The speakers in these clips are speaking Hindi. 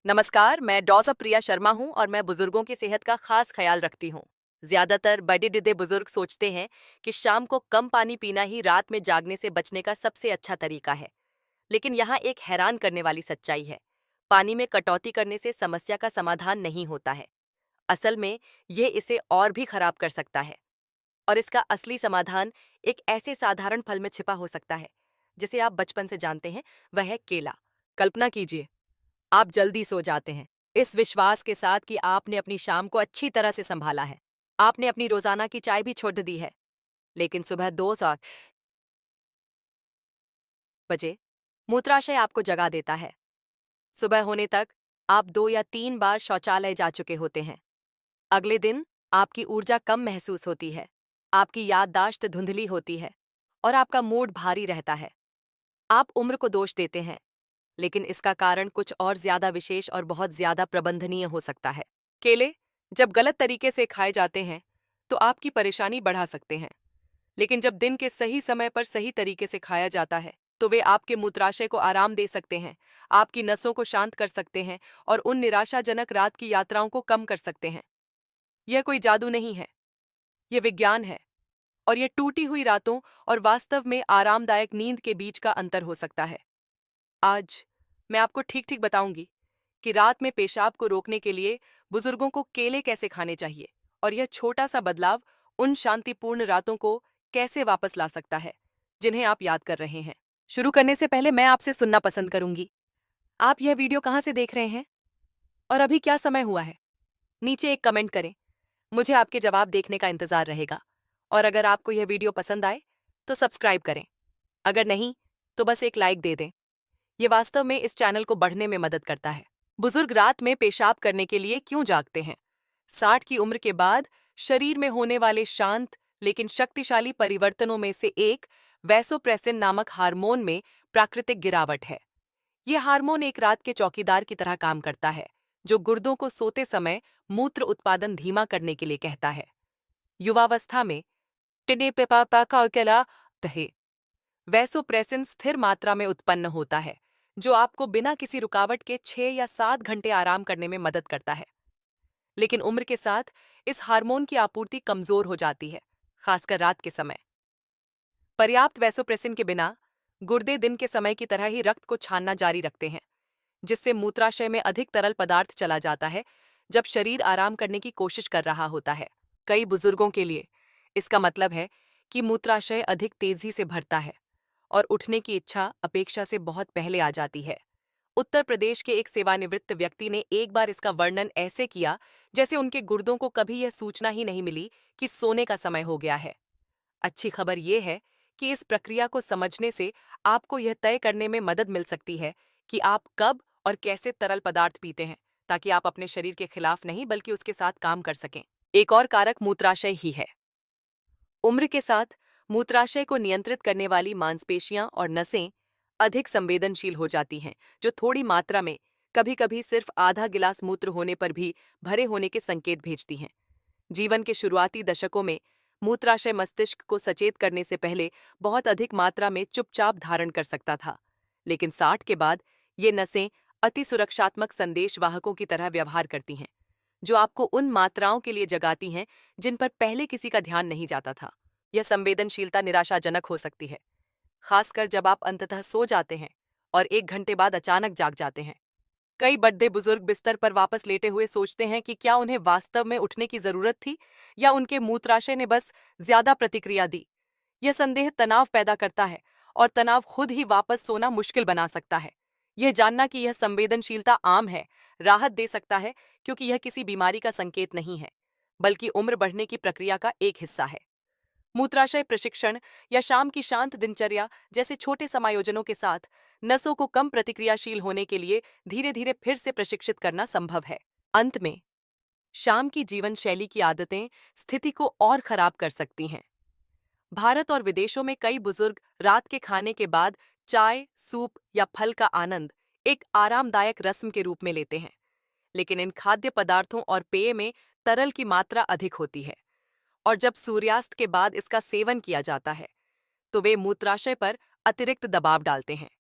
नमस्कार, मैं डॉक्टर प्रिया शर्मा हूँ और मैं बुजुर्गों की सेहत का खास ख्याल रखती हूँ। ज्यादातर बड़े डिडे बुजुर्ग सोचते हैं कि शाम को कम पानी पीना ही रात में जागने से बचने का सबसे अच्छा तरीका है। लेकिन यहाँ एक हैरान करने वाली सच्चाई है। पानी में कटौती करने से समस्या का समाधान नहीं होता है। असल में ये इसे और भी खराब कर सकता है। और इसका असली समाधान एक ऐसे साधारण फल में छिपा हो सकता है, जिसे आप बचपन से जानते हैं, वह है केला। कल्पना कीजिए, आप जल्दी सो जाते हैं, इस विश्वास के साथ कि आपने अपनी शाम को अच्छी तरह से संभाला है। आपने अपनी रोजाना की चाय भी छोड़ दी है। लेकिन सुबह 2 बजे मूत्राशय आपको जगा देता है। सुबह होने तक आप 2 या 3 बार शौचालय जा चुके होते हैं। अगले दिन आपकी ऊर्जा कम महसूस होती है, आपकी याददाश्त धुंधली होती है और आपका मूड भारी रहता है। आप उम्र को दोष देते हैं, लेकिन इसका कारण कुछ और ज्यादा विशेष और बहुत ज्यादा प्रबंधनीय हो सकता है। केले जब गलत तरीके से खाए जाते हैं तो आपकी परेशानी बढ़ा सकते हैं, लेकिन जब दिन के सही समय पर सही तरीके से खाया जाता है तो वे आपके मूत्राशय को आराम दे सकते हैं, आपकी नसों को शांत कर सकते हैं और उन निराशाजनक रात की यात्राओं को कम कर सकते हैं। यह कोई जादू नहीं है, यह विज्ञान है। और यह टूटी हुई रातों और वास्तव में आरामदायक नींद के बीच का अंतर हो सकता है। आज मैं आपको ठीक ठीक बताऊंगी कि रात में पेशाब को रोकने के लिए बुजुर्गों को केले कैसे खाने चाहिए और यह छोटा सा बदलाव उन शांतिपूर्ण रातों को कैसे वापस ला सकता है जिन्हें आप याद कर रहे हैं। शुरू करने से पहले मैं आपसे सुनना पसंद करूंगी। आप यह वीडियो कहाँ से देख रहे हैं और अभी क्या समय हुआ है? नीचे एक कमेंट करें, मुझे आपके जवाब देखने का इंतजार रहेगा। और अगर आपको यह वीडियो पसंद आए तो सब्सक्राइब करें, अगर नहीं तो बस एक लाइक दे दें। ये वास्तव में इस चैनल को बढ़ने में मदद करता है। बुजुर्ग रात में पेशाब करने के लिए क्यों जागते हैं? 60 की उम्र के बाद शरीर में होने वाले शांत लेकिन शक्तिशाली परिवर्तनों में से एक वैसोप्रेसिन नामक हार्मोन में प्राकृतिक गिरावट है। यह हार्मोन एक रात के चौकीदार की तरह काम करता है, जो गुर्दों को सोते समय मूत्र उत्पादन धीमा करने के लिए कहता है। युवावस्था में वैसोप्रेसिन स्थिर मात्रा में उत्पन्न होता है, जो आपको बिना किसी रुकावट के 6 या 7 घंटे आराम करने में मदद करता है। लेकिन उम्र के साथ इस हार्मोन की आपूर्ति कमजोर हो जाती है, खासकर रात के समय। पर्याप्त वैसोप्रेसिन के बिना गुर्दे दिन के समय की तरह ही रक्त को छानना जारी रखते हैं, जिससे मूत्राशय में अधिक तरल पदार्थ चला जाता है जब शरीर आराम करने की कोशिश कर रहा होता है। कई बुजुर्गों के लिए इसका मतलब है कि मूत्राशय अधिक तेजी से भरता है और उठने की इच्छा अपेक्षा से बहुत पहले आ जाती है। उत्तर प्रदेश के एक सेवानिवृत्त व्यक्ति ने एक बार इसका वर्णन ऐसे किया जैसे उनके गुर्दों को कभी यह सूचना ही नहीं मिली कि सोने का समय हो गया है। अच्छी खबर यह है कि इस प्रक्रिया को समझने से आपको यह तय करने में मदद मिल सकती है कि आप कब और कैसे तरल पदार्थ पीते हैं, ताकि आप अपने शरीर के खिलाफ नहीं बल्कि उसके साथ काम कर सकें। एक और कारक मूत्राशय ही है। उम्र के साथ मूत्राशय को नियंत्रित करने वाली मांसपेशियां और नसें अधिक संवेदनशील हो जाती हैं, जो थोड़ी मात्रा में, कभी-कभी सिर्फ आधा गिलास मूत्र होने पर भी भरे होने के संकेत भेजती हैं। जीवन के शुरुआती दशकों में मूत्राशय मस्तिष्क को सचेत करने से पहले बहुत अधिक मात्रा में चुपचाप धारण कर सकता था, लेकिन 60 के बाद ये नसें अति सुरक्षात्मक संदेशवाहकों की तरह व्यवहार करती हैं, जो आपको उन मात्राओं के लिए जगाती हैं जिन पर पहले किसी का ध्यान नहीं जाता था। यह संवेदनशीलता निराशाजनक हो सकती है, खासकर जब आप अंततः सो जाते हैं और 1 घंटे बाद अचानक जाग जाते हैं। कई बड़े बुजुर्ग बिस्तर पर वापस लेटे हुए सोचते हैं कि क्या उन्हें वास्तव में उठने की जरूरत थी या उनके मूत्राशय ने बस ज्यादा प्रतिक्रिया दी। यह संदेह तनाव पैदा करता है और तनाव खुद ही वापस सोना मुश्किल बना सकता है। यह जानना कि यह संवेदनशीलता आम है राहत दे सकता है, क्योंकि यह किसी बीमारी का संकेत नहीं है, बल्कि उम्र बढ़ने की प्रक्रिया का एक हिस्सा है। मूत्राशय प्रशिक्षण या शाम की शांत दिनचर्या जैसे छोटे समायोजनों के साथ नसों को कम प्रतिक्रियाशील होने के लिए धीरे धीरे फिर से प्रशिक्षित करना संभव है। अंत में, शाम की जीवन शैली की आदतें स्थिति को और खराब कर सकती हैं। भारत और विदेशों में कई बुजुर्ग रात के खाने के बाद चाय, सूप या फल का आनंद एक आरामदायक रस्म के रूप में लेते हैं, लेकिन इन खाद्य पदार्थों और पेय में तरल की मात्रा अधिक होती है और जब सूर्यास्त के बाद इसका सेवन किया जाता है तो वे मूत्राशय पर अतिरिक्त दबाव डालते हैं।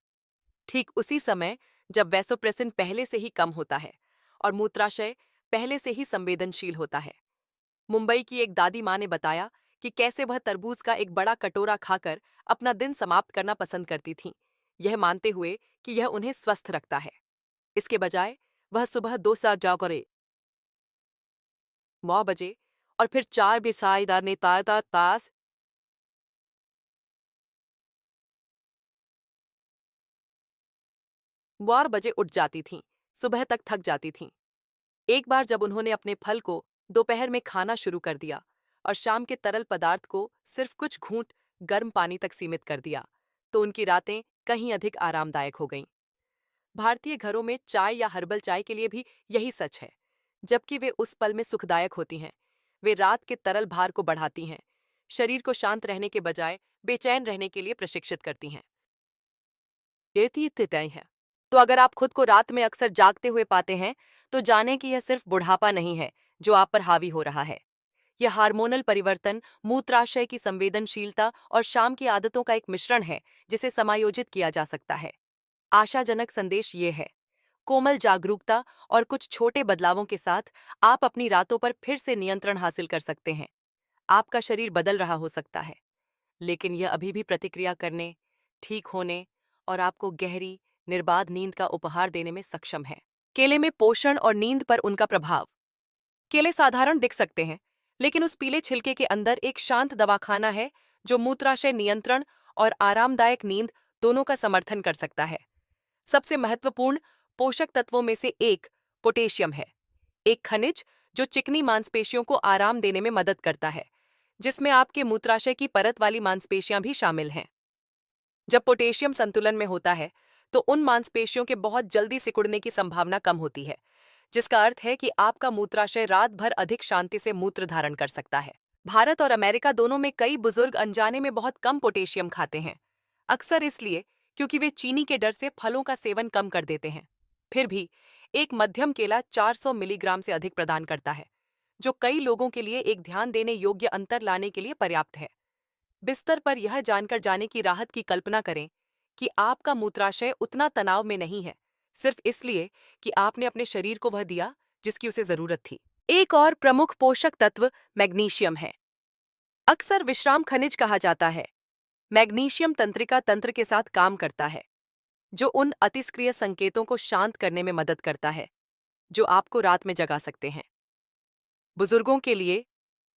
ठीक उसी समय जब वैसोप्रेसिन पहले से ही कम होता है और मूत्राशय पहले से ही संवेदनशील होता है। मुंबई की एक दादी माँ ने बताया कि कैसे वह तरबूज का एक बड़ा कटोरा खाकर अपना दिन समाप्त करना पसंद करती थीं, यह मानते हुए कि यह उन्हें स्वस्थ रखता है। इसके बजाय वह सुबह 2 बजे और फिर 4 बिसाईदार ने तास 12 बजे उठ जाती थीं, सुबह तक थक जाती थीं। एक बार जब उन्होंने अपने फल को दोपहर में खाना शुरू कर दिया और शाम के तरल पदार्थ को सिर्फ कुछ घूंट गर्म पानी तक सीमित कर दिया, तो उनकी रातें कहीं अधिक आरामदायक हो गईं। भारतीय घरों में चाय या हर्बल चाय के लिए भी यही सच है। जबकि वे उस पल में सुखदायक होती हैं, वे रात के तरल भार को बढ़ाती हैं, शरीर को शांत रहने के बजाय बेचैन रहने के लिए प्रशिक्षित करती हैं। ये थी तय है। तो अगर आप खुद को रात में अक्सर जागते हुए पाते हैं, तो जानें कि यह सिर्फ बुढ़ापा नहीं है जो आप पर हावी हो रहा है। यह हार्मोनल परिवर्तन, मूत्राशय की संवेदनशीलता और शाम की आदतों का एक मिश्रण है जिसे समायोजित किया जा सकता है। आशाजनक संदेश ये है, कोमल जागरूकता और कुछ छोटे बदलावों के साथ आप अपनी रातों पर फिर से नियंत्रण हासिल कर सकते हैं। आपका शरीर बदल रहा हो सकता है, लेकिन यह अभी भी प्रतिक्रिया करने, ठीक होने और आपको गहरी, निर्बाध नींद का उपहार देने में सक्षम है। केले में पोषण और नींद पर उनका प्रभाव। केले साधारण दिख सकते हैं, लेकिन उस पीले छिलके के अंदर एक शांत दवाखाना है जो मूत्राशय नियंत्रण और आरामदायक नींद दोनों का समर्थन कर सकता है। सबसे महत्वपूर्ण पोषक तत्वों में से एक पोटेशियम है, एक खनिज जो चिकनी मांसपेशियों को आराम देने में मदद करता है, जिसमें आपके मूत्राशय की परत वाली मांसपेशियां भी शामिल हैं। जब पोटेशियम संतुलन में होता है, तो उन मांसपेशियों के बहुत जल्दी सिकुड़ने की संभावना कम होती है, जिसका अर्थ है कि आपका मूत्राशय रात भर अधिक शांति से मूत्र धारण कर सकता है। भारत और अमेरिका दोनों में कई बुजुर्ग अनजाने में बहुत कम पोटेशियम खाते हैं, अक्सर इसलिए क्योंकि वे चीनी के डर से फलों का सेवन कम कर देते हैं। फिर भी एक मध्यम केला 400 मिलीग्राम से अधिक प्रदान करता है, जो कई लोगों के लिए एक ध्यान देने योग्य अंतर लाने के लिए पर्याप्त है। बिस्तर पर यह जानकर जाने की राहत की कल्पना करें कि आपका मूत्राशय उतना तनाव में नहीं है, सिर्फ इसलिए कि आपने अपने शरीर को वह दिया जिसकी उसे जरूरत थी। एक और प्रमुख पोषक तत्व मैग्नीशियम है। अक्सर विश्राम खनिज कहा जाता है। मैग्नीशियम तंत्रिका तंत्र के साथ काम करता है, जो उन अतिस्क्रिय संकेतों को शांत करने में मदद करता है जो आपको रात में जगा सकते हैं। बुजुर्गों के लिए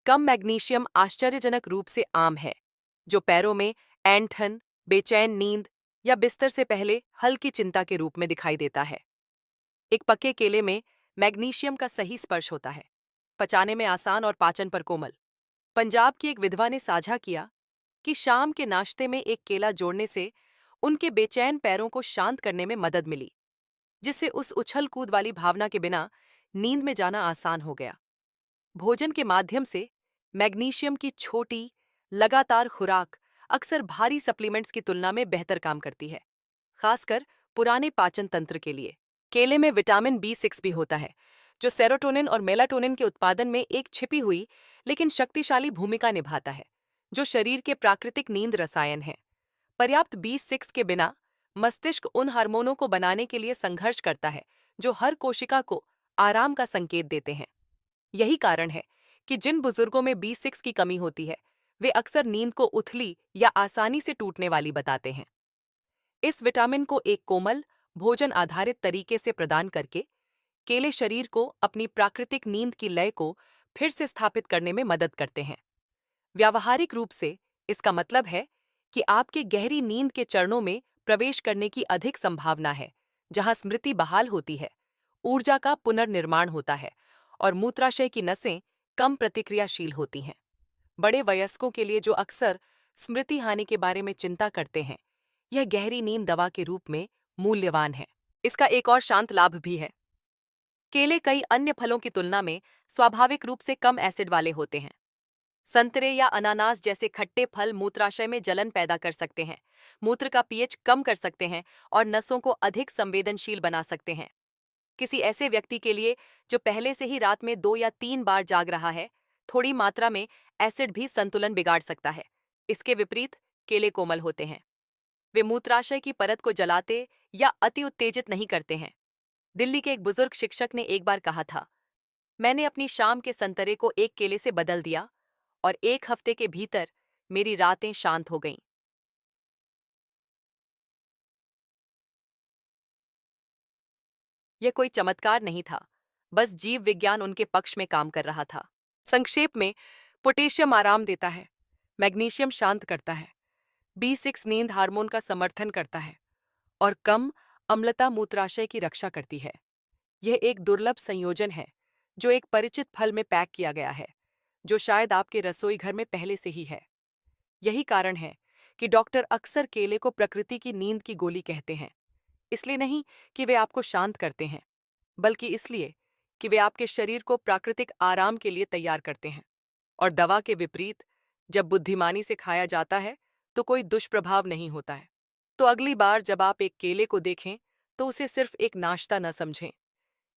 कम मैग्नीशियम आश्चर्यजनक रूप से आम है, जो पैरों में ऐंठन, बेचैन नींद या बिस्तर से पहले हल्की चिंता के रूप में दिखाई देता है। एक पके केले में मैग्नीशियम का सही स्पर्श होता है, पचाने में आसान और पाचन पर कोमल। पंजाब की एक विधवा ने साझा किया कि शाम के नाश्ते में एक केला जोड़ने से उनके बेचैन पैरों को शांत करने में मदद मिली, जिससे उस उछल कूद वाली भावना के बिना नींद में जाना आसान हो गया। भोजन के माध्यम से मैग्नीशियम की छोटी, लगातार खुराक अक्सर भारी सप्लीमेंट्स की तुलना में बेहतर काम करती है, खासकर पुराने पाचन तंत्र के लिए। केले में विटामिन B6 भी होता है, जो सेरोटोनिन और मेलाटोनिन के उत्पादन में एक छिपी हुई लेकिन शक्तिशाली भूमिका निभाता है, जो शरीर के प्राकृतिक नींद रसायन है। पर्याप्त B6 के बिना मस्तिष्क उन हार्मोनों को बनाने के लिए संघर्ष करता है जो हर कोशिका को आराम का संकेत देते हैं। यही कारण है कि जिन बुजुर्गों में B6 की कमी होती है, वे अक्सर नींद को उथली या आसानी से टूटने वाली बताते हैं। इस विटामिन को एक कोमल, भोजन आधारित तरीके से प्रदान करके केले शरीर को अपनी प्राकृतिक नींद की लय को फिर से स्थापित करने में मदद करते हैं। व्यावहारिक रूप से इसका मतलब है कि आपके गहरी नींद के चरणों में प्रवेश करने की अधिक संभावना है, जहां स्मृति बहाल होती है, ऊर्जा का पुनर्निर्माण होता है और मूत्राशय की नसें कम प्रतिक्रियाशील होती हैं। बड़े वयस्कों के लिए जो अक्सर स्मृति हानि के बारे में चिंता करते हैं, यह गहरी नींद दवा के रूप में मूल्यवान है। इसका एक और शांत लाभ भी है। केले कई अन्य फलों की तुलना में स्वाभाविक रूप से कम एसिड वाले होते हैं। संतरे या अनानास जैसे खट्टे फल मूत्राशय में जलन पैदा कर सकते हैं, मूत्र का पीएच कम कर सकते हैं और नसों को अधिक संवेदनशील बना सकते हैं। किसी ऐसे व्यक्ति के लिए जो पहले से ही रात में 2 या 3 बार जाग रहा है, थोड़ी मात्रा में एसिड भी संतुलन बिगाड़ सकता है। इसके विपरीत केले कोमल होते हैं। वे मूत्राशय की परत को जलाते या अति उत्तेजित नहीं करते हैं। दिल्ली के एक बुजुर्ग शिक्षक ने एक बार कहा था, मैंने अपनी शाम के संतरे को एक केले से बदल दिया और 1 हफ्ते के भीतर मेरी रातें शांत हो गईं। यह कोई चमत्कार नहीं था, बस जीव विज्ञान उनके पक्ष में काम कर रहा था। संक्षेप में, पोटेशियम आराम देता है, मैग्नीशियम शांत करता है, B6 नींद हार्मोन का समर्थन करता है और कम अम्लता मूत्राशय की रक्षा करती है। यह एक दुर्लभ संयोजन है जो एक परिचित फल में पैक किया गया है, जो शायद आपके रसोई घर में पहले से ही है। यही कारण है कि डॉक्टर अक्सर केले को प्रकृति की नींद की गोली कहते हैं, इसलिए नहीं कि वे आपको शांत करते हैं, बल्कि इसलिए कि वे आपके शरीर को प्राकृतिक आराम के लिए तैयार करते हैं। और दवा के विपरीत, जब बुद्धिमानी से खाया जाता है तो कोई दुष्प्रभाव नहीं होता है। तो अगली बार जब आप एक केले को देखें तो उसे सिर्फ एक नाश्ता न समझें।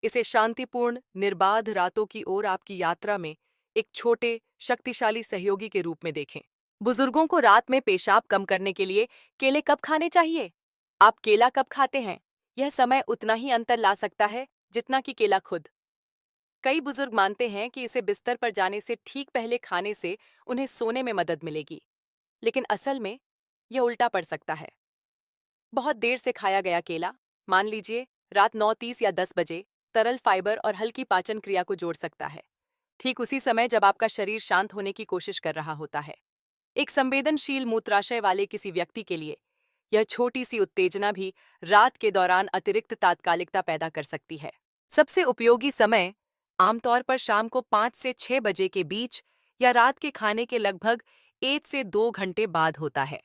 इसे शांतिपूर्ण, निर्बाध रातों की ओर आपकी यात्रा में एक छोटे, शक्तिशाली सहयोगी के रूप में देखें। बुजुर्गों को रात में पेशाब कम करने के लिए केले कब खाने चाहिए? आप केला कब खाते हैं, यह समय उतना ही अंतर ला सकता है जितना कि केला खुद। कई बुजुर्ग मानते हैं कि इसे बिस्तर पर जाने से ठीक पहले खाने से उन्हें सोने में मदद मिलेगी, लेकिन असल में यह उल्टा पड़ सकता है। बहुत देर से खाया गया केला, मान लीजिए रात 9:30 या 10 बजे, तरल फाइबर और हल्की पाचन क्रिया को जोड़ सकता है, ठीक उसी समय जब आपका शरीर शांत होने की कोशिश कर रहा होता है। एक संवेदनशील मूत्राशय वाले किसी व्यक्ति के लिए यह छोटी सी उत्तेजना भी रात के दौरान अतिरिक्त तात्कालिकता पैदा कर सकती है। सबसे उपयोगी समय आमतौर पर शाम को 5 से 6 बजे के बीच या रात के खाने के लगभग 1 से 2 घंटे बाद होता है।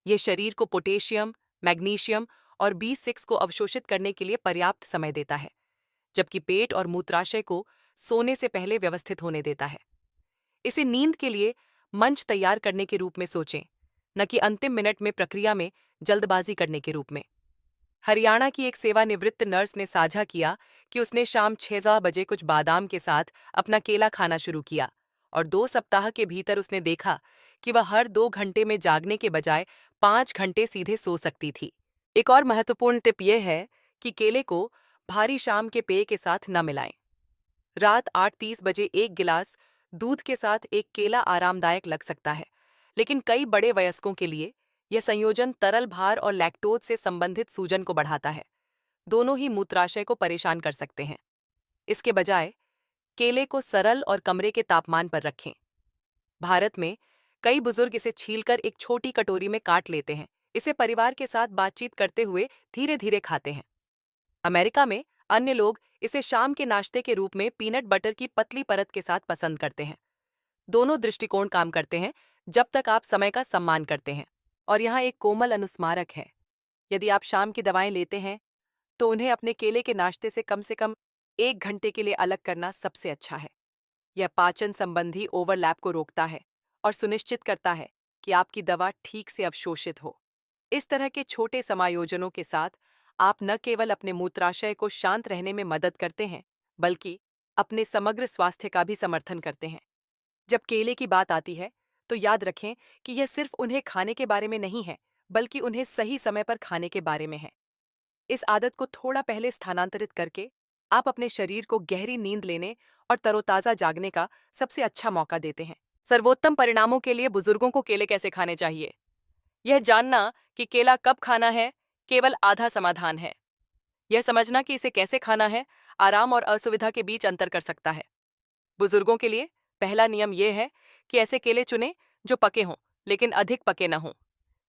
यह शरीर को पोटेशियम, मैग्नीशियम और B6 को अवशोषित करने के लिए पर्याप्त समय देता है, जबकि पेट और मूत्राशय को सोने से पहले व्यवस्थित होने देता है। इसे नींद के लिए मंच तैयार करने के रूप में सोचें, न कि अंतिम मिनट में प्रक्रिया में जल्दबाजी करने के रूप में। हरियाणा की एक सेवानिवृत्त नर्स ने साझा किया कि उसने शाम 6 बजे कुछ बादाम के साथ अपना केला खाना शुरू किया और 2 सप्ताह के भीतर उसने देखा कि वह हर 2 घंटे में जागने के बजाय 5 घंटे सीधे सो सकती थी। एक और महत्वपूर्ण टिप यह है कि केले को भारी शाम के पेय के साथ न मिलाएं। रात 8:30 बजे एक गिलास दूध के साथ एक केला आरामदायक लग सकता है, लेकिन कई बड़े वयस्कों के लिए यह संयोजन तरल भार और लैक्टोज से संबंधित सूजन को बढ़ाता है। दोनों ही मूत्राशय को परेशान कर सकते हैं। इसके बजाय केले को सरल और कमरे के तापमान पर रखें। भारत में कई बुजुर्ग इसे छीलकर एक छोटी कटोरी में काट लेते हैं। इसे परिवार के साथ बातचीत करते हुए धीरे धीरे खाते हैं। अमेरिका में अन्य लोग इसे शाम के नाश्ते के रूप में पीनट बटर की पतली परत के साथ पसंद करते हैं। दोनों दृष्टिकोण काम करते हैं जब तक आप समय का सम्मान करते हैं। और यहाँ एक कोमल अनुस्मारक है, यदि आप शाम की दवाएं लेते हैं तो उन्हें अपने केले के नाश्ते से कम 1 घंटे के लिए अलग करना सबसे अच्छा है। यह पाचन संबंधी ओवरलैप को रोकता है और सुनिश्चित करता है कि आपकी दवा ठीक से अवशोषित हो। इस तरह के छोटे समायोजनों के साथ आप न केवल अपने मूत्राशय को शांत रहने में मदद करते हैं, बल्कि अपने समग्र स्वास्थ्य का भी समर्थन करते हैं। जब केले की बात आती है तो याद रखें कि यह सिर्फ उन्हें खाने के बारे में नहीं है, बल्कि उन्हें सही समय पर खाने के बारे में है। इस आदत को थोड़ा पहले स्थानांतरित करके आप अपने शरीर को गहरी नींद लेने और तरोताजा जागने का सबसे अच्छा मौका देते हैं। सर्वोत्तम परिणामों के लिए बुजुर्गों को केले कैसे खाने चाहिए? यह जानना कि केला कब खाना है केवल आधा समाधान है। यह समझना कि इसे कैसे खाना है आराम और असुविधा के बीच अंतर कर सकता है। बुजुर्गों के लिए पहला नियम यह है कि ऐसे केले चुनें जो पके हों, लेकिन अधिक पके न हों।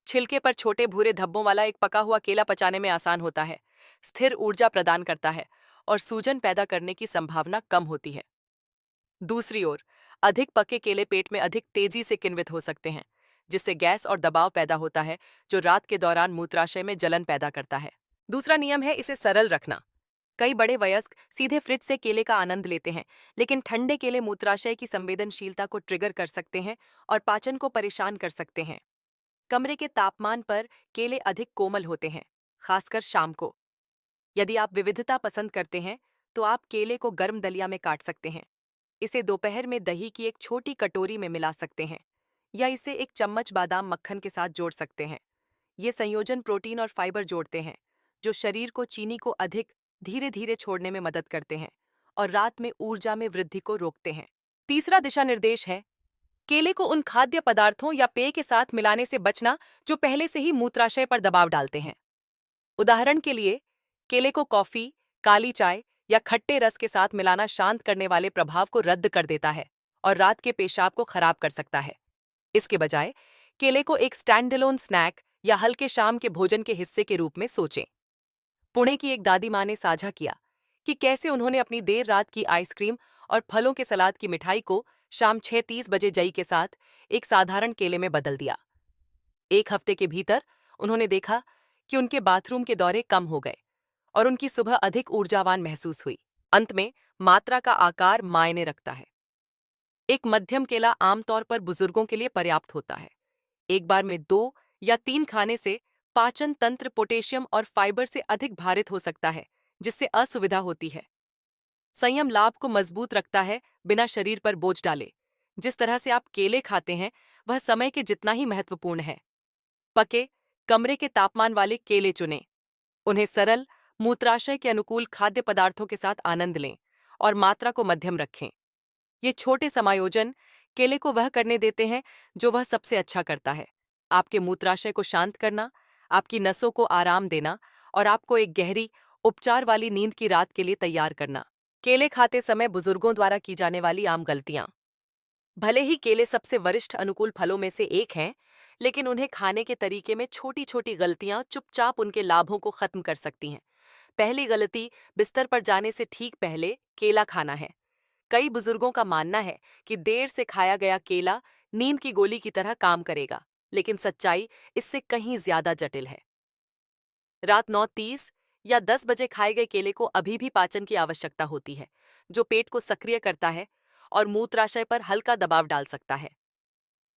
छिलके पर छोटे भूरे धब्बों वाला एक पका हुआ केला पचाने में आसान होता है, स्थिर ऊर्जा प्रदान करता है और सूजन पैदा करने की संभावना कम होती है। दूसरी ओर, अधिक पके केले पेट में अधिक तेजी से किण्वित हो सकते हैं, जिससे गैस और दबाव पैदा होता है जो रात के दौरान मूत्राशय में जलन पैदा करता है। दूसरा नियम है इसे सरल रखना। कई बड़े वयस्क सीधे फ्रिज से केले का आनंद लेते हैं, लेकिन ठंडे केले मूत्राशय की संवेदनशीलता को ट्रिगर कर सकते हैं और पाचन को परेशान कर सकते हैं। कमरे के तापमान पर केले अधिक कोमल होते हैं, खासकर शाम को। यदि आप विविधता पसंद करते हैं तो आप केले को गर्म दलिया में काट सकते हैं। इसे दोपहर में दही की एक छोटी कटोरी में मिला सकते हैं या इसे एक चम्मच बादाम मक्खन के साथ जोड़ सकते हैं। ये संयोजन प्रोटीन और फाइबर जोड़ते हैं जो शरीर को चीनी को अधिक धीरे धीरे छोड़ने में मदद करते हैं और रात में ऊर्जा में वृद्धि को रोकते हैं। तीसरा दिशा निर्देश है केले को उन खाद्य पदार्थों या पेय के साथ मिलाने से बचना जो पहले से ही मूत्राशय पर दबाव डालते हैं। उदाहरण के लिए, केले को कॉफी, काली चाय या खट्टे रस के साथ मिलाना शांत करने वाले प्रभाव को रद्द कर देता है और रात के पेशाब को खराब कर सकता है। इसके बजाय केले को एक स्टैंडअलोन स्नैक या हल्के शाम के भोजन के हिस्से के रूप में सोचें। पुणे की एक दादी माँ ने साझा किया कि कैसे उन्होंने अपनी देर रात की आइसक्रीम और फलों के सलाद की मिठाई को शाम 6:30 बजे जई के साथ एक साधारण केले में बदल दिया। एक हफ्ते के भीतर उन्होंने देखा कि उनके बाथरूम के दौरे कम हो गए और उनकी सुबह अधिक ऊर्जावान महसूस हुई। अंत में मात्रा का आकार मायने रखता है। एक मध्यम केला आमतौर पर बुजुर्गों के लिए पर्याप्त होता है। एक बार में 2 या 3 खाने से पाचन तंत्र पोटेशियम और फाइबर से अधिक भारित हो सकता है, जिससे असुविधा होती है। संयम लाभ को मजबूत रखता है बिना शरीर पर बोझ डाले। जिस तरह से आप केले खाते हैं वह समय के जितना ही महत्वपूर्ण है। पके, कमरे के तापमान वाले केले चुनें। उन्हें सरल, मूत्राशय के अनुकूल खाद्य पदार्थों के साथ आनंद लें और मात्रा को मध्यम रखें। ये छोटे समायोजन केले को वह करने देते हैं जो वह सबसे अच्छा करता है, आपके मूत्राशय को शांत करना, आपकी नसों को आराम देना और आपको एक गहरी, उपचार वाली नींद की रात के लिए तैयार करना। केले खाते समय बुजुर्गों द्वारा की जाने वाली आम गलतियां। भले ही केले सबसे वरिष्ठ अनुकूल फलों में से एक हैं, लेकिन उन्हें खाने के तरीके में छोटी छोटी गलतियां चुपचाप उनके लाभों को खत्म कर सकती हैं। पहली गलती, बिस्तर पर जाने से ठीक पहले केला खाना है। कई बुजुर्गों का मानना है कि देर से खाया गया केला नींद की गोली की तरह काम करेगा, लेकिन सच्चाई इससे कहीं ज्यादा जटिल है। रात 9:30 या 10 बजे खाए गए केले को अभी भी पाचन की आवश्यकता होती है, जो पेट को सक्रिय करता है और मूत्राशय पर हल्का दबाव डाल सकता है।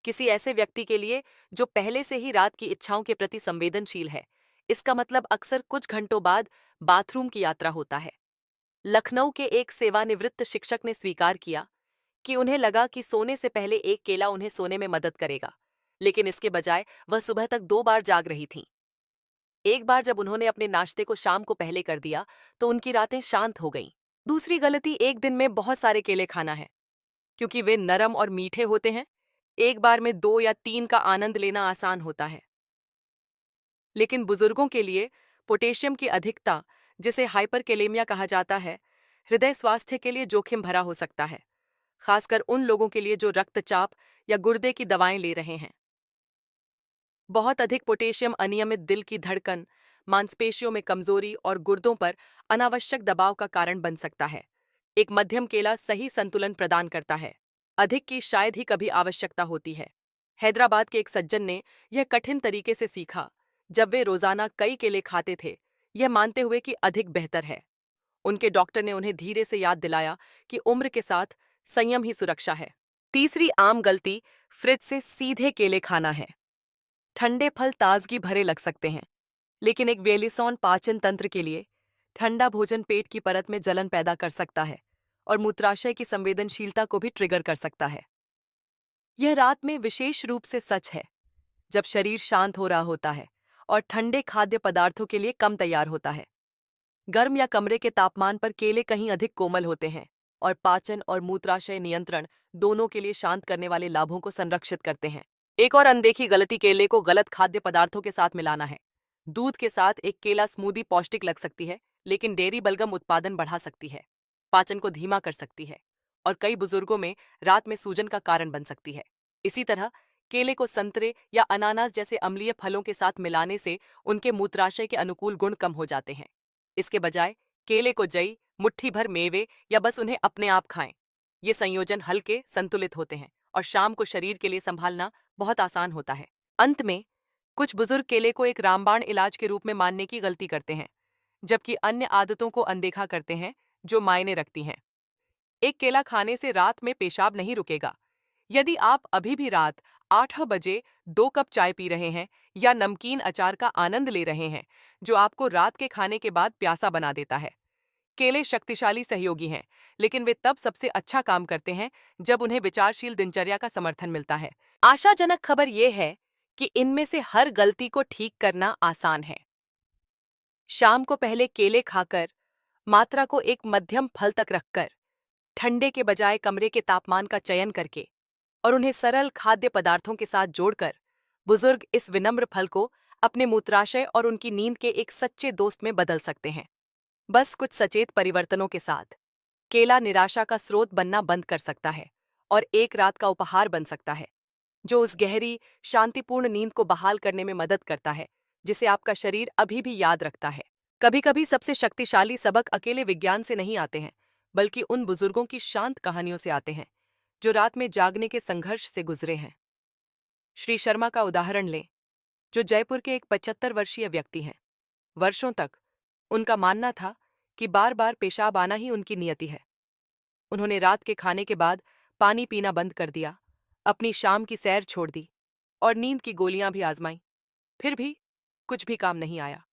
किसी ऐसे व्यक्ति के लिए जो पहले से ही रात की इच्छाओं के प्रति संवेदनशील है, इसका मतलब अक्सर कुछ घंटों बाद बाथरूम की यात्रा होता है। लखनऊ के एक सेवानिवृत्त शिक्षक ने स्वीकार किया कि उन्हें लगा कि सोने से पहले एक केला उन्हें सोने में मदद करेगा, लेकिन इसके बजाय वह सुबह तक 2 बार जाग रही थीं। एक बार जब उन्होंने अपने नाश्ते को शाम को पहले कर दिया तो उनकी रातें शांत हो गईं। दूसरी गलती, एक दिन में बहुत सारे केले खाना है। क्योंकि वे नरम और मीठे होते हैं, एक बार में 2 या 3 का आनंद लेना आसान होता है। लेकिन बुजुर्गों के लिए पोटेशियम की अधिकता, जिसे हाइपरकेलेमिया कहा जाता है, हृदय स्वास्थ्य के लिए जोखिम भरा हो सकता है, खासकर उन लोगों के लिए जो रक्तचाप या गुर्दे की दवाएं ले रहे हैं। बहुत अधिक पोटेशियम अनियमित दिल की धड़कन, मांसपेशियों में कमजोरी और गुर्दों पर अनावश्यक दबाव का कारण बन सकता है। एक मध्यम केला सही संतुलन प्रदान करता है। अधिक की शायद ही कभी आवश्यकता होती है। हैदराबाद के एक सज्जन ने यह कठिन तरीके से सीखा जब वे रोजाना कई केले खाते थे, यह मानते हुए कि अधिक बेहतर है। उनके डॉक्टर ने उन्हें धीरे से याद दिलाया कि उम्र के साथ संयम ही सुरक्षा है। तीसरी आम गलती, फ्रिज से सीधे केले खाना है। ठंडे फल ताजगी भरे लग सकते हैं, लेकिन एक वेलिसॉन पाचन तंत्र के लिए ठंडा भोजन पेट की परत में जलन पैदा कर सकता है और मूत्राशय की संवेदनशीलता को भी ट्रिगर कर सकता है। यह रात में विशेष रूप से सच है, जब शरीर शांत हो रहा होता है और ठंडे खाद्य पदार्थों के लिए कम तैयार होता है। गर्म या कमरे के तापमान पर केले कहीं अधिक कोमल होते हैं और पाचन और मूत्राशय नियंत्रण दोनों के लिए शांत करने वाले लाभों को संरक्षित करते हैं। एक और अनदेखी गलती, केले को गलत खाद्य पदार्थों के साथ मिलाना है। दूध के साथ एक केला स्मूदी पौष्टिक लग सकती है, लेकिन डेयरी बलगम उत्पादन बढ़ा सकती है, पाचन को धीमा कर सकती है और कई बुजुर्गों में रात में सूजन का कारण बन सकती है। इसी तरह केले को संतरे या अनानास जैसे अम्लीय फलों के साथ मिलाने से उनके मूत्राशय के अनुकूल गुण कम हो जाते हैं। इसके बजाय केले को जई, मुट्ठी भर मेवे या बस उन्हें अपने आप खाएं। ये संयोजन हल्के, संतुलित होते हैं और शाम को शरीर के लिए संभालना बहुत आसान होता है। अंत में, कुछ बुजुर्ग केले को एक रामबाण इलाज के रूप में मानने की गलती करते हैं, जबकि अन्य आदतों को अनदेखा करते हैं जो मायने रखती हैं। एक केला खाने से रात में पेशाब नहीं रुकेगा। यदि आप अभी भी रात 8 बजे 2 कप चाय पी रहे हैं या नमकीन अचार का आनंद ले रहे हैं, जो आपको रात के खाने के बाद प्यासा बना देता है। केले शक्तिशाली सहयोगी हैं, लेकिन वे तब सबसे अच्छा काम करते हैं जब उन्हें विचारशील दिनचर्या का समर्थन मिलता है। आशाजनक खबर यह है कि इनमें से हर गलती को ठीक करना आसान है। शाम को पहले केले खाकर, मात्रा को एक मध्यम फल तक रखकर, ठंडे के बजाय कमरे के तापमान का चयन करके और उन्हें सरल खाद्य पदार्थों के साथ जोड़कर, बुजुर्ग इस विनम्र फल को अपने मूत्राशय और उनकी नींद के एक सच्चे दोस्त में बदल सकते हैं। बस कुछ सचेत परिवर्तनों के साथ केला निराशा का स्रोत बनना बंद कर सकता है और एक रात का उपहार बन सकता है, जो उस गहरी, शांतिपूर्ण नींद को बहाल करने में मदद करता है जिसे आपका शरीर अभी भी याद रखता है। कभी कभी सबसे शक्तिशाली सबक अकेले विज्ञान से नहीं आते हैं, बल्कि उन बुजुर्गों की शांत कहानियों से आते हैं जो रात में जागने के संघर्ष से गुजरे हैं। श्री शर्मा का उदाहरण लें, जो जयपुर के एक 75 वर्षीय व्यक्ति हैं। वर्षों तक उनका मानना था कि बार बार पेशाब आना ही उनकी नियति है। उन्होंने रात के खाने के बाद पानी पीना बंद कर दिया, अपनी शाम की सैर छोड़ दी और नींद की गोलियां भी आजमाई। फिर भी कुछ भी काम नहीं आया।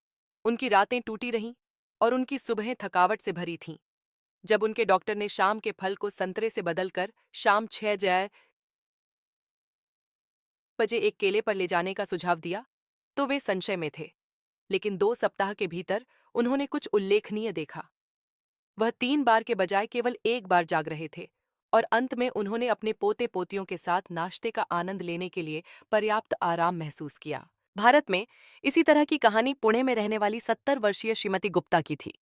उनकी रातें टूटी रहीं और उनकी सुबहें थकावट से भरी थीं। जब उनके डॉक्टर ने शाम के फल को संतरे से बदलकर शाम 6 बजे एक केले पर ले जाने का सुझाव दिया, तो वे संशय में थे। लेकिन 2 सप्ताह के भीतर उन्होंने कुछ उल्लेखनीय देखा। वह 3 बार के बजाय केवल एक बार जाग रहे थे और अंत में उन्होंने अपने पोते पोतियों के साथ नाश्ते का आनंद लेने के लिए पर्याप्त आराम महसूस किया। भारत में इसी तरह की कहानी पुणे में रहने वाली 70 वर्षीय श्रीमती गुप्ता की थी।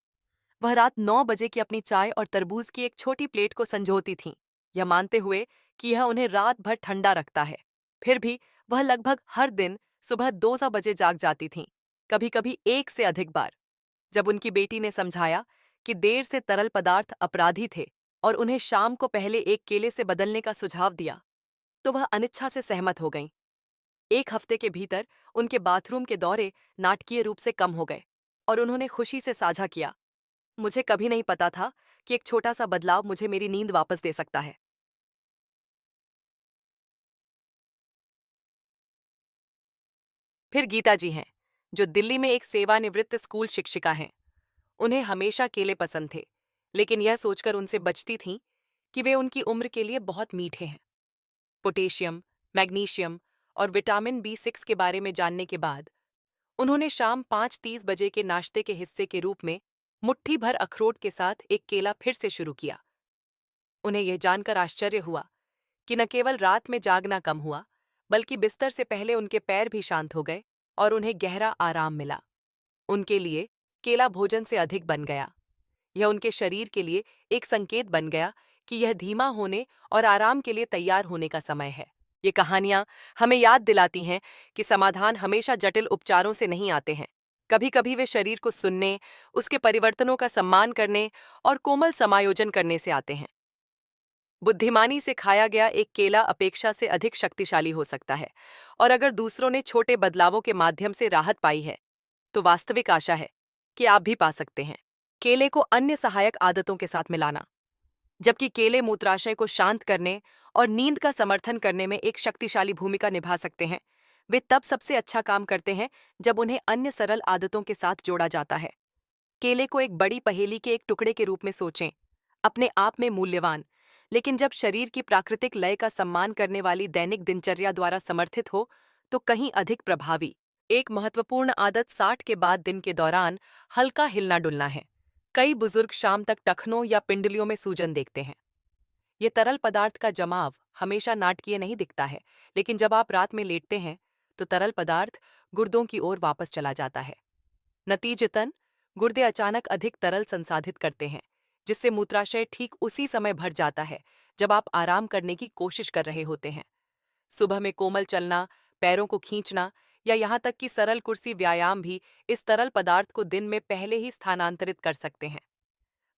वह रात 9 बजे की अपनी चाय और तरबूज की एक छोटी प्लेट को संजोती थीं, यह मानते हुए कि यह उन्हें रात भर ठंडा रखता है। फिर भी वह लगभग हर दिन सुबह 2 बजे जाग जाती थीं, कभी कभी 1 से अधिक बार। जब उनकी बेटी ने समझाया कि देर से तरल पदार्थ अपराधी थे और उन्हें शाम को पहले एक केले से बदलने का सुझाव दिया, तो वह अनिच्छा से सहमत हो गईं। 1 हफ्ते के भीतर उनके बाथरूम के दौरे नाटकीय रूप से कम हो गए और उन्होंने खुशी से साझा किया, मुझे कभी नहीं पता था कि एक छोटा सा बदलाव मुझे मेरी नींद वापस दे सकता है। फिर गीता जी हैं, जो दिल्ली में एक सेवानिवृत्त स्कूल शिक्षिका हैं। उन्हें हमेशा केले पसंद थे, लेकिन यह सोचकर उनसे बचती थीं कि वे उनकी उम्र के लिए बहुत मीठे हैं। पोटेशियम, मैग्नीशियम और विटामिन B6 के बारे में जानने के बाद उन्होंने शाम 5:30 बजे के नाश्ते के हिस्से के रूप में मुट्ठी भर अखरोट के साथ एक केला फिर से शुरू किया। उन्हें यह जानकर आश्चर्य हुआ कि न केवल रात में जागना कम हुआ, बल्कि बिस्तर से पहले उनके पैर भी शांत हो गए और उन्हें गहरा आराम मिला। उनके लिए केला भोजन से अधिक बन गया। यह उनके शरीर के लिए एक संकेत बन गया कि यह धीमा होने और आराम के लिए तैयार होने का समय है। ये कहानियां हमें याद दिलाती हैं कि समाधान हमेशा जटिल उपचारों से नहीं आते हैं। कभी कभी वे शरीर को सुनने, उसके परिवर्तनों का सम्मान करने और कोमल समायोजन करने से आते हैं। बुद्धिमानी से खाया गया एक केला अपेक्षा से अधिक शक्तिशाली हो सकता है, और अगर दूसरों ने छोटे बदलावों के माध्यम से राहत पाई है, तो वास्तविक आशा है कि आप भी पा सकते हैं। केले को अन्य सहायक आदतों के साथ मिलाना। जबकि केले मूत्राशय को शांत करने और नींद का समर्थन करने में एक शक्तिशाली भूमिका निभा सकते हैं, वे तब सबसे अच्छा काम करते हैं जब उन्हें अन्य सरल आदतों के साथ जोड़ा जाता है। केले को एक बड़ी पहेली के एक टुकड़े के रूप में सोचें, अपने आप में मूल्यवान, लेकिन जब शरीर की प्राकृतिक लय का सम्मान करने वाली दैनिक दिनचर्या द्वारा समर्थित हो, तो कहीं अधिक प्रभावी। एक महत्वपूर्ण आदत 60 के बाद दिन के दौरान हल्का हिलना डुलना है। कई बुजुर्ग शाम तक टखनों या पिंडलियों में सूजन देखते हैं। ये तरल पदार्थ का जमाव हमेशा नाटकीय नहीं दिखता है, लेकिन जब आप रात में लेटते हैं तो तरल पदार्थ गुर्दों की ओर वापस चला जाता है। नतीजतन गुर्दे अचानक अधिक तरल संसाधित करते हैं, जिससे मूत्राशय ठीक उसी समय भर जाता है जब आप आराम करने की कोशिश कर रहे होते हैं। सुबह में कोमल चलना, पैरों को खींचना या यहाँ तक कि सरल कुर्सी व्यायाम भी इस तरल पदार्थ को दिन में पहले ही स्थानांतरित कर सकते हैं।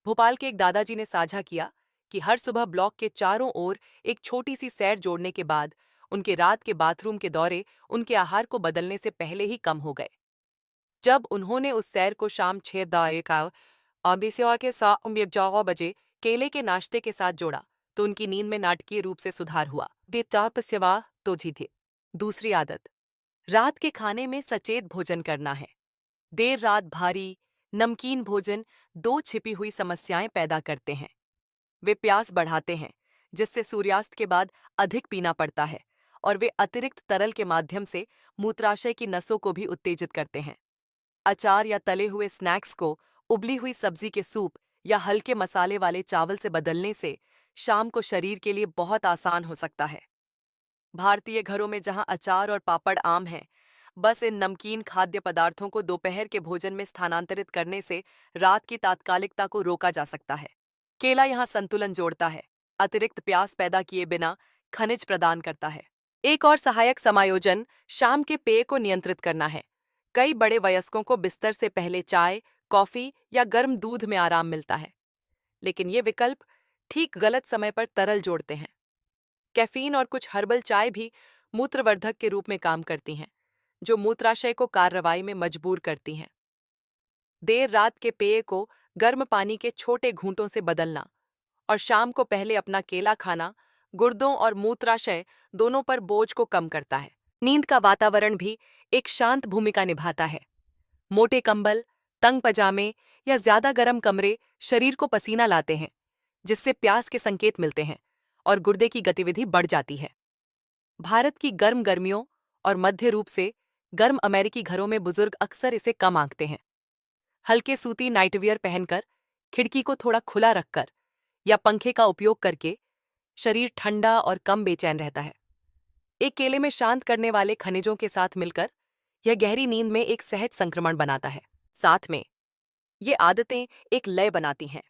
भोपाल के एक दादाजी ने साझा किया कि हर सुबह ब्लॉक के चारों ओर एक छोटी सी सैर जोड़ने के बाद उनके रात के बाथरूम के दौरे उनके आहार को बदलने से पहले ही कम हो गए। जब उन्होंने उस सैर को शाम 6 बजे केले के नाश्ते के साथ जोड़ा, तो उनकी नींद में नाटकीय रूप से सुधार हुआ। बेतापस्यवा तो जी थे। दूसरी आदत, रात के खाने में सचेत भोजन करना है। देर रात भारी, नमकीन भोजन दो छिपी हुई समस्याएं पैदा करते हैं। वे प्यास बढ़ाते हैं, जिससे सूर्यास्त के बाद अधिक पीना पड़ता है, और वे अतिरिक्त तरल के माध्यम से मूत्राशय की नसों को भी उत्तेजित करते हैं। अचार या तले हुए स्नैक्स को उबली हुई सब्जी के सूप या हल्के मसाले वाले चावल से बदलने से शाम को शरीर के लिए बहुत आसान हो सकता है। भारतीय घरों में जहां अचार और पापड़ आम हैं, बस इन नमकीन खाद्य पदार्थों को दोपहर के भोजन में स्थानांतरित करने से रात की तात्कालिकता को रोका जा सकता है। केला यहाँ संतुलन जोड़ता है, अतिरिक्त प्यास पैदा किए बिना खनिज प्रदान करता है। एक और सहायक समायोजन शाम के पेय को नियंत्रित करना है। कई बड़े वयस्कों को बिस्तर से पहले चाय, कॉफी या गर्म दूध में आराम मिलता है, लेकिन ये विकल्प ठीक गलत समय पर तरल जोड़ते हैं। कैफीन और कुछ हर्बल चाय भी मूत्रवर्धक के रूप में काम करती हैं, जो मूत्राशय को कार्रवाई में मजबूर करती हैं। देर रात के पेय को गर्म पानी के छोटे घूंटों से बदलना और शाम को पहले अपना केला खाना गुर्दों और मूत्राशय दोनों पर बोझ को कम करता है। नींद का वातावरण भी एक शांत भूमिका निभाता है। मोटे कंबल, तंग पजामे या ज्यादा गर्म कमरे शरीर को पसीना लाते हैं, जिससे प्यास के संकेत मिलते हैं और गुर्दे की गतिविधि बढ़ जाती है। भारत की गर्म गर्मियों और मध्य रूप से गर्म अमेरिकी घरों में बुजुर्ग अक्सर इसे कम आंकते हैं। हल्के सूती नाइटवियर पहनकर, खिड़की को थोड़ा खुला रखकर या पंखे का उपयोग करके शरीर ठंडा और कम बेचैन रहता है। एक केले में शांत करने वाले खनिजों के साथ मिलकर यह गहरी नींद में एक सहज संक्रमण बनाता है। साथ में ये आदतें एक लय बनाती हैं।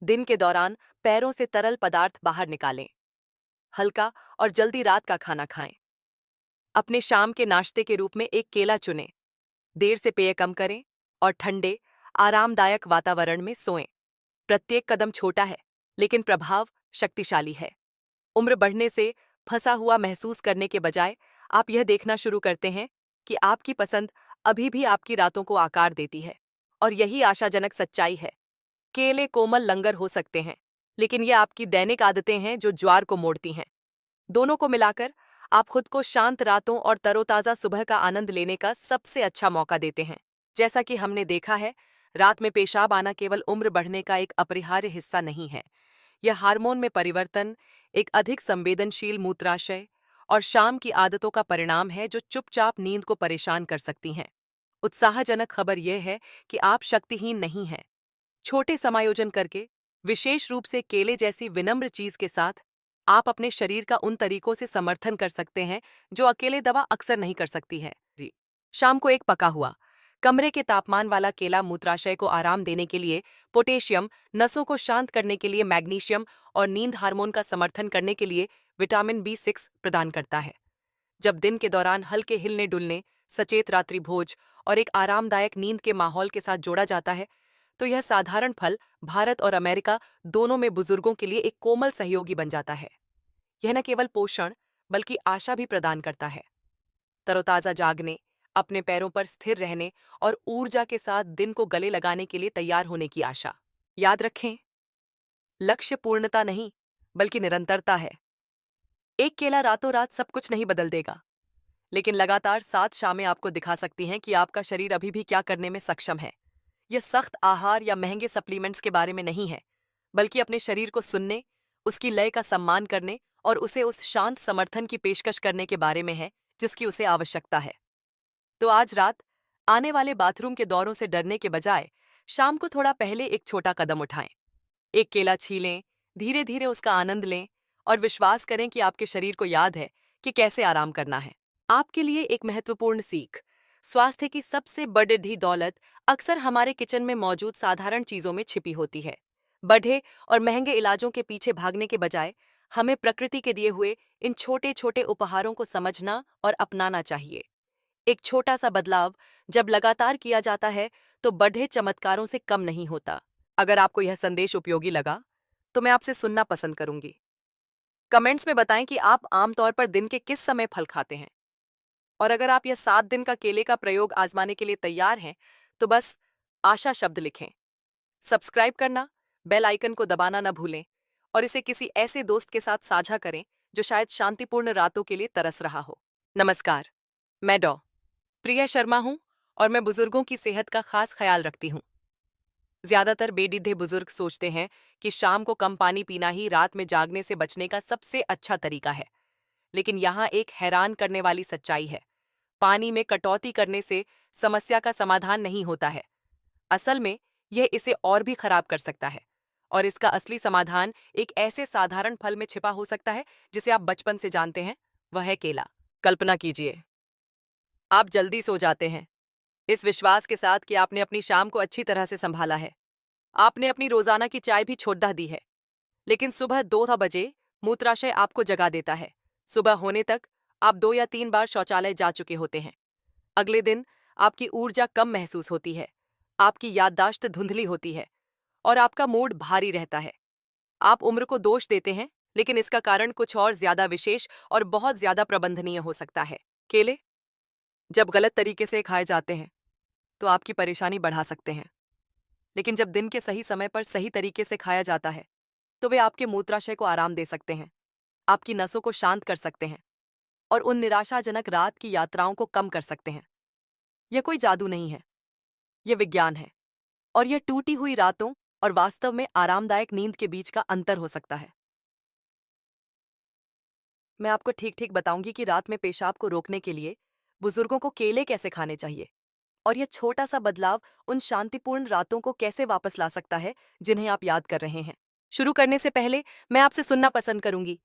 दिन के दौरान पैरों से तरल पदार्थ बाहर निकालें, हल्का और जल्दी रात का खाना खाएं। अपने शाम के नाश्ते के रूप में एक केला चुनें। देर से पेय कम करें और ठंडे, आरामदायक वातावरण में सोएं। प्रत्येक कदम छोटा है, लेकिन प्रभाव शक्तिशाली है। उम्र बढ़ने से फंसा हुआ महसूस करने के बजाय आप यह देखना शुरू करते हैं कि आपकी पसंद अभी भी आपकी रातों को आकार देती है, और यही आशाजनक सच्चाई है। केले कोमल लंगर हो सकते हैं, लेकिन ये आपकी दैनिक आदतें हैं जो ज्वार को मोड़ती हैं। दोनों को मिलाकर आप खुद को शांत रातों और तरोताजा सुबह का आनंद लेने का सबसे अच्छा मौका देते हैं। जैसा कि हमने देखा है, रात में पेशाब आना केवल उम्र बढ़ने का एक अपरिहार्य हिस्सा नहीं है। यह हार्मोन में परिवर्तन, एक अधिक संवेदनशील मूत्राशय और शाम की आदतों का परिणाम है जो चुपचाप नींद को परेशान कर सकती हैं। उत्साहजनक खबर यह है कि आप शक्तिहीन नहीं हैं। छोटे समायोजन करके, विशेष रूप से केले जैसी विनम्र चीज के साथ, आप अपने शरीर का उन तरीकों से समर्थन कर सकते हैं जो अकेले दवा अक्सर नहीं कर सकती है। शाम को एक पका हुआ, कमरे के तापमान वाला केला मूत्राशय को आराम देने के लिए पोटेशियम, नसों को शांत करने के लिए मैग्नीशियम और नींद हार्मोन का समर्थन करने के लिए विटामिन B6 प्रदान करता है। जब दिन के दौरान हल्के हिलने डुलने, सचेत रात्रि भोज और एक आरामदायक नींद के माहौल के साथ जोड़ा जाता है, तो यह साधारण फल भारत और अमेरिका दोनों में बुजुर्गों के लिए एक कोमल सहयोगी बन जाता है। यह न केवल पोषण बल्कि आशा भी प्रदान करता है। तरोताजा जागने, अपने पैरों पर स्थिर रहने और ऊर्जा के साथ दिन को गले लगाने के लिए तैयार होने की आशा। याद रखें, लक्ष्य पूर्णता नहीं बल्कि निरंतरता है। एक केला रातों रात सब कुछ नहीं बदल देगा, लेकिन लगातार 7 शामें आपको दिखा सकती हैं कि आपका शरीर अभी भी क्या करने में सक्षम है। यह सख्त आहार या महंगे सप्लीमेंट्स के बारे में नहीं है, बल्कि अपने शरीर को सुनने, उसकी लय का सम्मान करने और उसे उस शांत समर्थन की पेशकश करने के बारे में है जिसकी उसे आवश्यकता है। तो आज रात आने वाले बाथरूम के दौरों से डरने के बजाय शाम को थोड़ा पहले एक छोटा कदम उठाएं। एक केला छीलें, धीरे धीरे उसका आनंद लें और विश्वास करें कि आपके शरीर को याद है कि कैसे आराम करना है। आपके लिए एक महत्वपूर्ण सीख: स्वास्थ्य की सबसे बड़ी दौलत अक्सर हमारे किचन में मौजूद साधारण चीजों में छिपी होती है। बढ़े और महंगे इलाजों के पीछे भागने के बजाय हमें प्रकृति के दिए हुए इन छोटे छोटे उपहारों को समझना और अपनाना चाहिए। एक छोटा सा बदलाव जब लगातार किया जाता है तो बढ़े चमत्कारों से कम नहीं होता। अगर आपको यह संदेश उपयोगी लगा तो मैं आपसे सुनना पसंद करूंगी। कमेंट्स में बताएं कि आप आमतौर पर दिन के किस समय फल खाते हैं, और अगर आप यह 7 दिन का केले का प्रयोग आजमाने के लिए तैयार हैं तो बस आशा शब्द लिखें। सब्सक्राइब करना, बेल आइकन को दबाना न भूलें और इसे किसी ऐसे दोस्त के साथ साझा करें जो शायद शांतिपूर्ण रातों के लिए तरस रहा हो। नमस्कार, मैं डॉ. प्रिया शर्मा हूं और मैं बुजुर्गों की सेहत का खास ख्याल रखती हूं। ज्यादातर बेडिद्धे बुजुर्ग सोचते हैं कि शाम को कम पानी पीना ही रात में जागने से बचने का सबसे अच्छा तरीका है, लेकिन यहाँ एक हैरान करने वाली सच्चाई है। पानी में कटौती करने से समस्या का समाधान नहीं होता है। असल में यह इसे और भी खराब कर सकता है, और इसका असली समाधान एक ऐसे साधारण फल में छिपा हो सकता है जिसे आप बचपन से जानते हैं, वह है केला। कल्पना कीजिए, आप जल्दी सो जाते हैं, इस विश्वास के साथ कि आपने अपनी शाम को अच्छी तरह से संभाला है। आपने अपनी रोजाना की चाय भी छोड़ दी है। लेकिन सुबह 2 बजे मूत्राशय आपको जगा देता है। सुबह होने तक आप 2 या 3 बार शौचालय जा चुके होते हैं। अगले दिन आपकी ऊर्जा कम महसूस होती है, आपकी याददाश्त धुंधली होती है और आपका मूड भारी रहता है। आप उम्र को दोष देते हैं, लेकिन इसका कारण कुछ और ज्यादा विशेष और बहुत ज्यादा प्रबंधनीय हो सकता है। केले जब गलत तरीके से खाए जाते हैं तो आपकी परेशानी बढ़ा सकते हैं, लेकिन जब दिन के सही समय पर सही तरीके से खाया जाता है तो वे आपके मूत्राशय को आराम दे सकते हैं, आपकी नसों को शांत कर सकते हैं और उन निराशाजनक रात की यात्राओं को कम कर सकते हैं। यह कोई जादू नहीं है, यह विज्ञान है, और यह टूटी हुई रातों और वास्तव में आरामदायक नींद के बीच का अंतर हो सकता है। मैं आपको ठीक ठीक बताऊंगी कि रात में पेशाब को रोकने के लिए बुजुर्गों को केले कैसे खाने चाहिए, और यह छोटा सा बदलाव उन शांतिपूर्ण रातों को कैसे वापस ला सकता है जिन्हें आप याद कर रहे हैं। शुरू करने से पहले मैं आपसे सुनना पसंद करूंगी।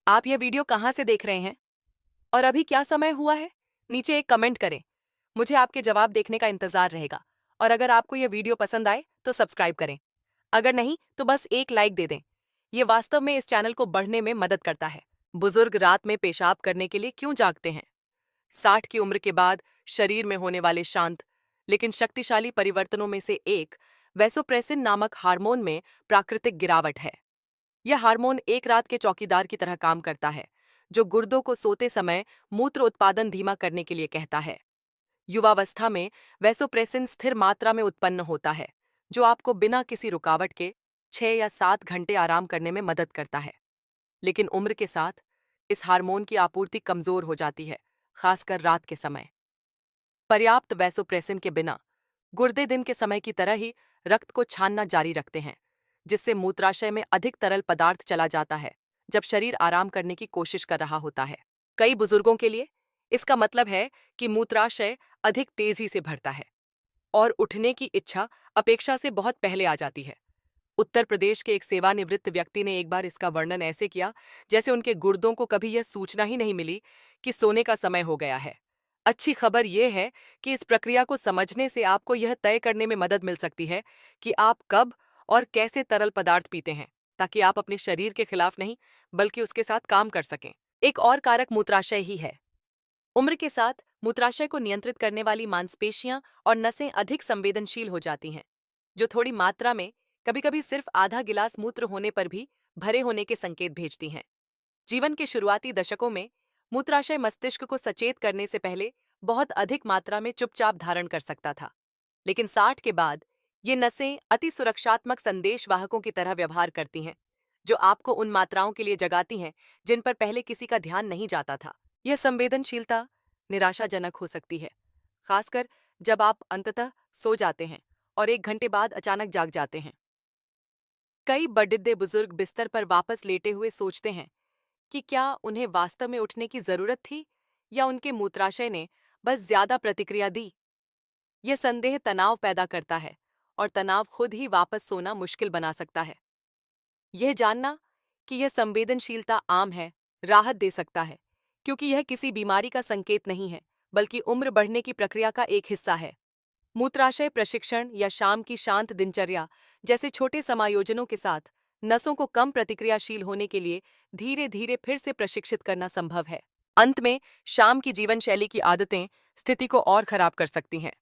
आप यह वीडियो कहाँ से देख रहे हैं और अभी क्या समय हुआ है? नीचे एक कमेंट करें, मुझे आपके जवाब देखने का इंतजार रहेगा। और अगर आपको यह वीडियो पसंद आए तो सब्सक्राइब करें, अगर नहीं तो बस एक लाइक दे दें। यह वास्तव में इस चैनल को बढ़ने में मदद करता है। बुजुर्ग रात में पेशाब करने के लिए क्यों जागते हैं? 60 की उम्र के बाद शरीर में होने वाले शांत लेकिन शक्तिशाली परिवर्तनों में से एक वैसोप्रेसिन नामक हार्मोन में प्राकृतिक गिरावट है। यह हार्मोन एक रात के चौकीदार की तरह काम करता है, जो गुर्दों को सोते समय मूत्र उत्पादन धीमा करने के लिए कहता है। युवावस्था में वैसोप्रेसिन स्थिर मात्रा में उत्पन्न होता है, जो आपको बिना किसी रुकावट के 6 या 7 घंटे आराम करने में मदद करता है। लेकिन उम्र के साथ इस हार्मोन की आपूर्ति कमजोर हो जाती है, खासकर रात के समय। पर्याप्त वैसोप्रेसिन के बिना गुर्दे दिन के समय की तरह ही रक्त को छानना जारी रखते हैं, जिससे मूत्राशय में अधिक तरल पदार्थ चला जाता है जब शरीर आराम करने की कोशिश कर रहा होता है। कई बुजुर्गों के लिए इसका मतलब है कि मूत्राशय अधिक तेजी से भरता है और उठने की इच्छा अपेक्षा से बहुत पहले आ जाती है। उत्तर प्रदेश के एक सेवानिवृत्त व्यक्ति ने एक बार इसका वर्णन ऐसे किया जैसे उनके गुर्दों को कभी यह सूचना ही नहीं मिली कि सोने का समय हो गया है। अच्छी खबर यह है कि इस प्रक्रिया को समझने से आपको यह तय करने में मदद मिल सकती है कि आप कब और कैसे तरल पदार्थ पीते हैं, ताकि आप अपने शरीर के खिलाफ नहीं बल्कि उसके साथ काम कर सकें। एक और कारक मूत्राशय ही है। उम्र के साथ मूत्राशय को नियंत्रित करने वाली मांसपेशियां और नसें अधिक संवेदनशील हो जाती हैं, जो थोड़ी मात्रा में, कभी-कभी सिर्फ आधा गिलास मूत्र होने पर भी भरे होने के संकेत भेजती हैं। जीवन के शुरुआती दशकों में मूत्राशय मस्तिष्क को सचेत करने से पहले बहुत अधिक मात्रा में चुपचाप धारण कर सकता था, लेकिन 60 के बाद ये नसें अति सुरक्षात्मक संदेशवाहकों की तरह व्यवहार करती हैं, जो आपको उन मात्राओं के लिए जगाती हैं जिन पर पहले किसी का ध्यान नहीं जाता था। यह संवेदनशीलता निराशाजनक हो सकती है, खासकर जब आप अंततः सो जाते हैं और 1 घंटे बाद अचानक जाग जाते हैं। कई बड़िद्दे बुजुर्ग बिस्तर पर वापस लेटे हुए सोचते हैं कि क्या उन्हें वास्तव में उठने की जरूरत थी या उनके मूत्राशय ने बस ज्यादा प्रतिक्रिया दी। यह संदेह तनाव पैदा करता है और तनाव खुद ही वापस सोना मुश्किल बना सकता है। यह जानना कि यह संवेदनशीलता आम है राहत दे सकता है, क्योंकि यह किसी बीमारी का संकेत नहीं है बल्कि उम्र बढ़ने की प्रक्रिया का एक हिस्सा है। मूत्राशय प्रशिक्षण या शाम की शांत दिनचर्या जैसे छोटे समायोजनों के साथ नसों को कम प्रतिक्रियाशील होने के लिए धीरे धीरे फिर से प्रशिक्षित करना संभव है। अंत में, शाम की जीवन शैली की आदतें स्थिति को और खराब कर सकती हैं।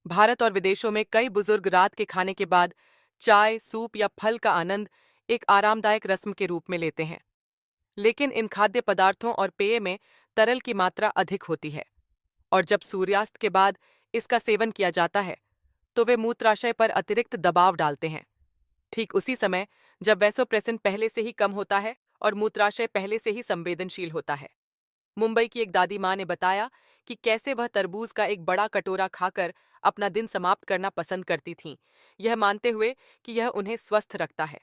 भारत और विदेशों में कई बुजुर्ग रात के खाने के बाद चाय, सूप या फल का आनंद एक आरामदायक रस्म के रूप में लेते हैं, लेकिन इन खाद्य पदार्थों और पेय में तरल की मात्रा अधिक होती है, और जब सूर्यास्त के बाद इसका सेवन किया जाता है तो वे मूत्राशय पर अतिरिक्त दबाव डालते हैं, ठीक उसी समय जब वैसोप्रेसिन पहले से ही कम होता है और मूत्राशय पहले से ही संवेदनशील होता है। मुंबई की एक दादी माँ ने बताया कि कैसे वह तरबूज का एक बड़ा कटोरा खाकर अपना दिन समाप्त करना पसंद करती थीं, यह मानते हुए कि यह उन्हें स्वस्थ रखता है।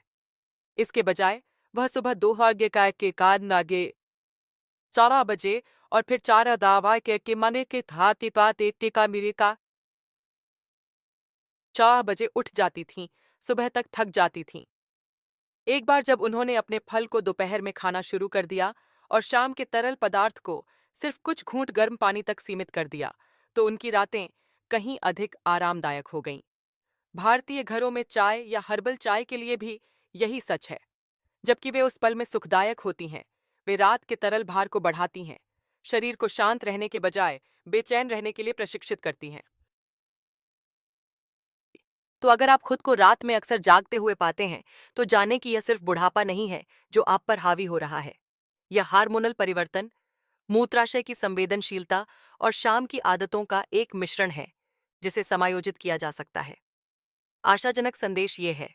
इसके बजाय वह सुबह 2 के 4 बजे और फिर चार दावा के माने के थाती पाते टिका मिरिका 4 बजे उठ जाती थीं, सुबह तक थक जाती थीं। एक बार जब उन्होंने अपने फल को दोपहर में खाना शुरू कर दिया और शाम के तरल पदार्थ को सिर्फ कुछ घूंट गर्म पानी तक सीमित कर दिया, तो उनकी रातें कहीं अधिक आरामदायक हो गईं। भारतीय घरों में चाय या हर्बल चाय के लिए भी यही सच है। जबकि वे उस पल में सुखदायक होती हैं, वे रात के तरल भार को बढ़ाती हैं, शरीर को शांत रहने के बजाय बेचैन रहने के लिए प्रशिक्षित करती हैं। तो अगर आप खुद को रात में अक्सर जागते हुए पाते हैं, तो जाने कि यह सिर्फ बुढ़ापा नहीं है जो आप पर हावी हो रहा है। यह हार्मोनल परिवर्तन, मूत्राशय की संवेदनशीलता और शाम की आदतों का एक मिश्रण है जिसे समायोजित किया जा सकता है। आशाजनक संदेश ये है,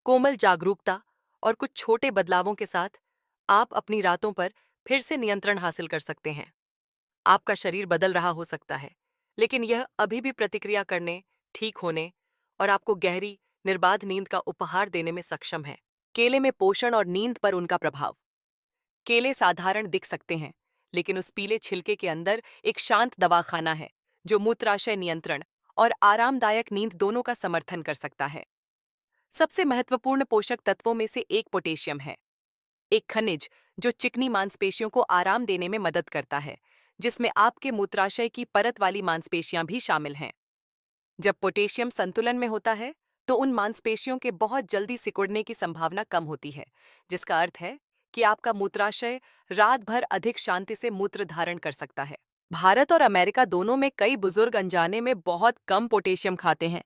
कोमल जागरूकता और कुछ छोटे बदलावों के साथ आप अपनी रातों पर फिर से नियंत्रण हासिल कर सकते हैं। आपका शरीर बदल रहा हो सकता है, लेकिन यह अभी भी प्रतिक्रिया करने, ठीक होने और आपको गहरी, निर्बाध नींद का उपहार देने में सक्षम है। केले में पोषण और नींद पर उनका प्रभाव। केले साधारण दिख सकते हैं, लेकिन उस पीले छिलके के अंदर एक शांत दवाखाना है जो मूत्राशय नियंत्रण और आरामदायक नींद दोनों का समर्थन कर सकता है। सबसे महत्वपूर्ण पोषक तत्वों में से एक पोटेशियम है, एक खनिज जो चिकनी मांसपेशियों को आराम देने में मदद करता है, जिसमें आपके मूत्राशय की परत वाली मांसपेशियां भी शामिल हैं। जब पोटेशियम संतुलन में होता है, तो उन मांसपेशियों के बहुत जल्दी सिकुड़ने की संभावना कम होती है, जिसका अर्थ है कि आपका मूत्राशय रात भर अधिक शांति से मूत्र धारण कर सकता है। भारत और अमेरिका दोनों में कई बुजुर्ग अनजाने में बहुत कम पोटेशियम खाते हैं,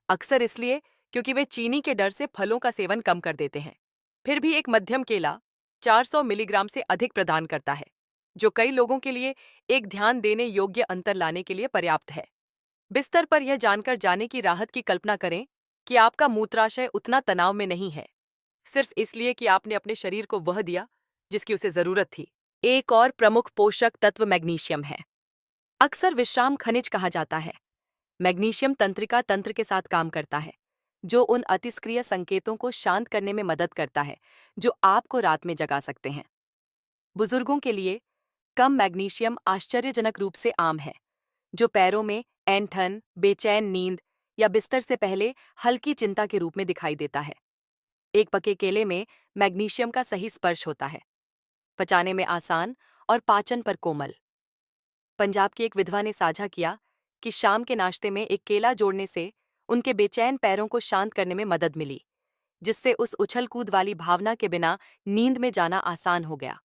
अक्सर इसलिए क्योंकि वे चीनी के डर से फलों का सेवन कम कर देते हैं। फिर भी एक मध्यम केला 400 मिलीग्राम से अधिक प्रदान करता है, जो कई लोगों के लिए एक ध्यान देने योग्य अंतर लाने के लिए पर्याप्त है। बिस्तर पर यह जानकर जाने की राहत की कल्पना करें कि आपका मूत्राशय उतना तनाव में नहीं है, सिर्फ इसलिए कि आपने अपने शरीर को वह दिया जिसकी उसे जरूरत थी। एक और प्रमुख पोषक तत्व मैग्नीशियम है। अक्सर विश्राम खनिज कहा जाता है। मैग्नीशियम तंत्रिका तंत्र के साथ काम करता है, जो उन अतिस्क्रिय संकेतों को शांत करने में मदद करता है जो आपको रात में जगा सकते हैं। बुजुर्गों के लिए कम मैग्नीशियम आश्चर्यजनक रूप से आम है, जो पैरों में ऐंठन, बेचैन नींद या बिस्तर से पहले हल्की चिंता के रूप में दिखाई देता है। एक पके केले में मैग्नीशियम का सही स्पर्श होता है, पचाने में आसान और पाचन पर कोमल। पंजाब की एक विधवा ने साझा किया कि शाम के नाश्ते में एक केला जोड़ने से उनके बेचैन पैरों को शांत करने में मदद मिली, जिससे उस उछल कूद वाली भावना के बिना नींद में जाना आसान हो गया।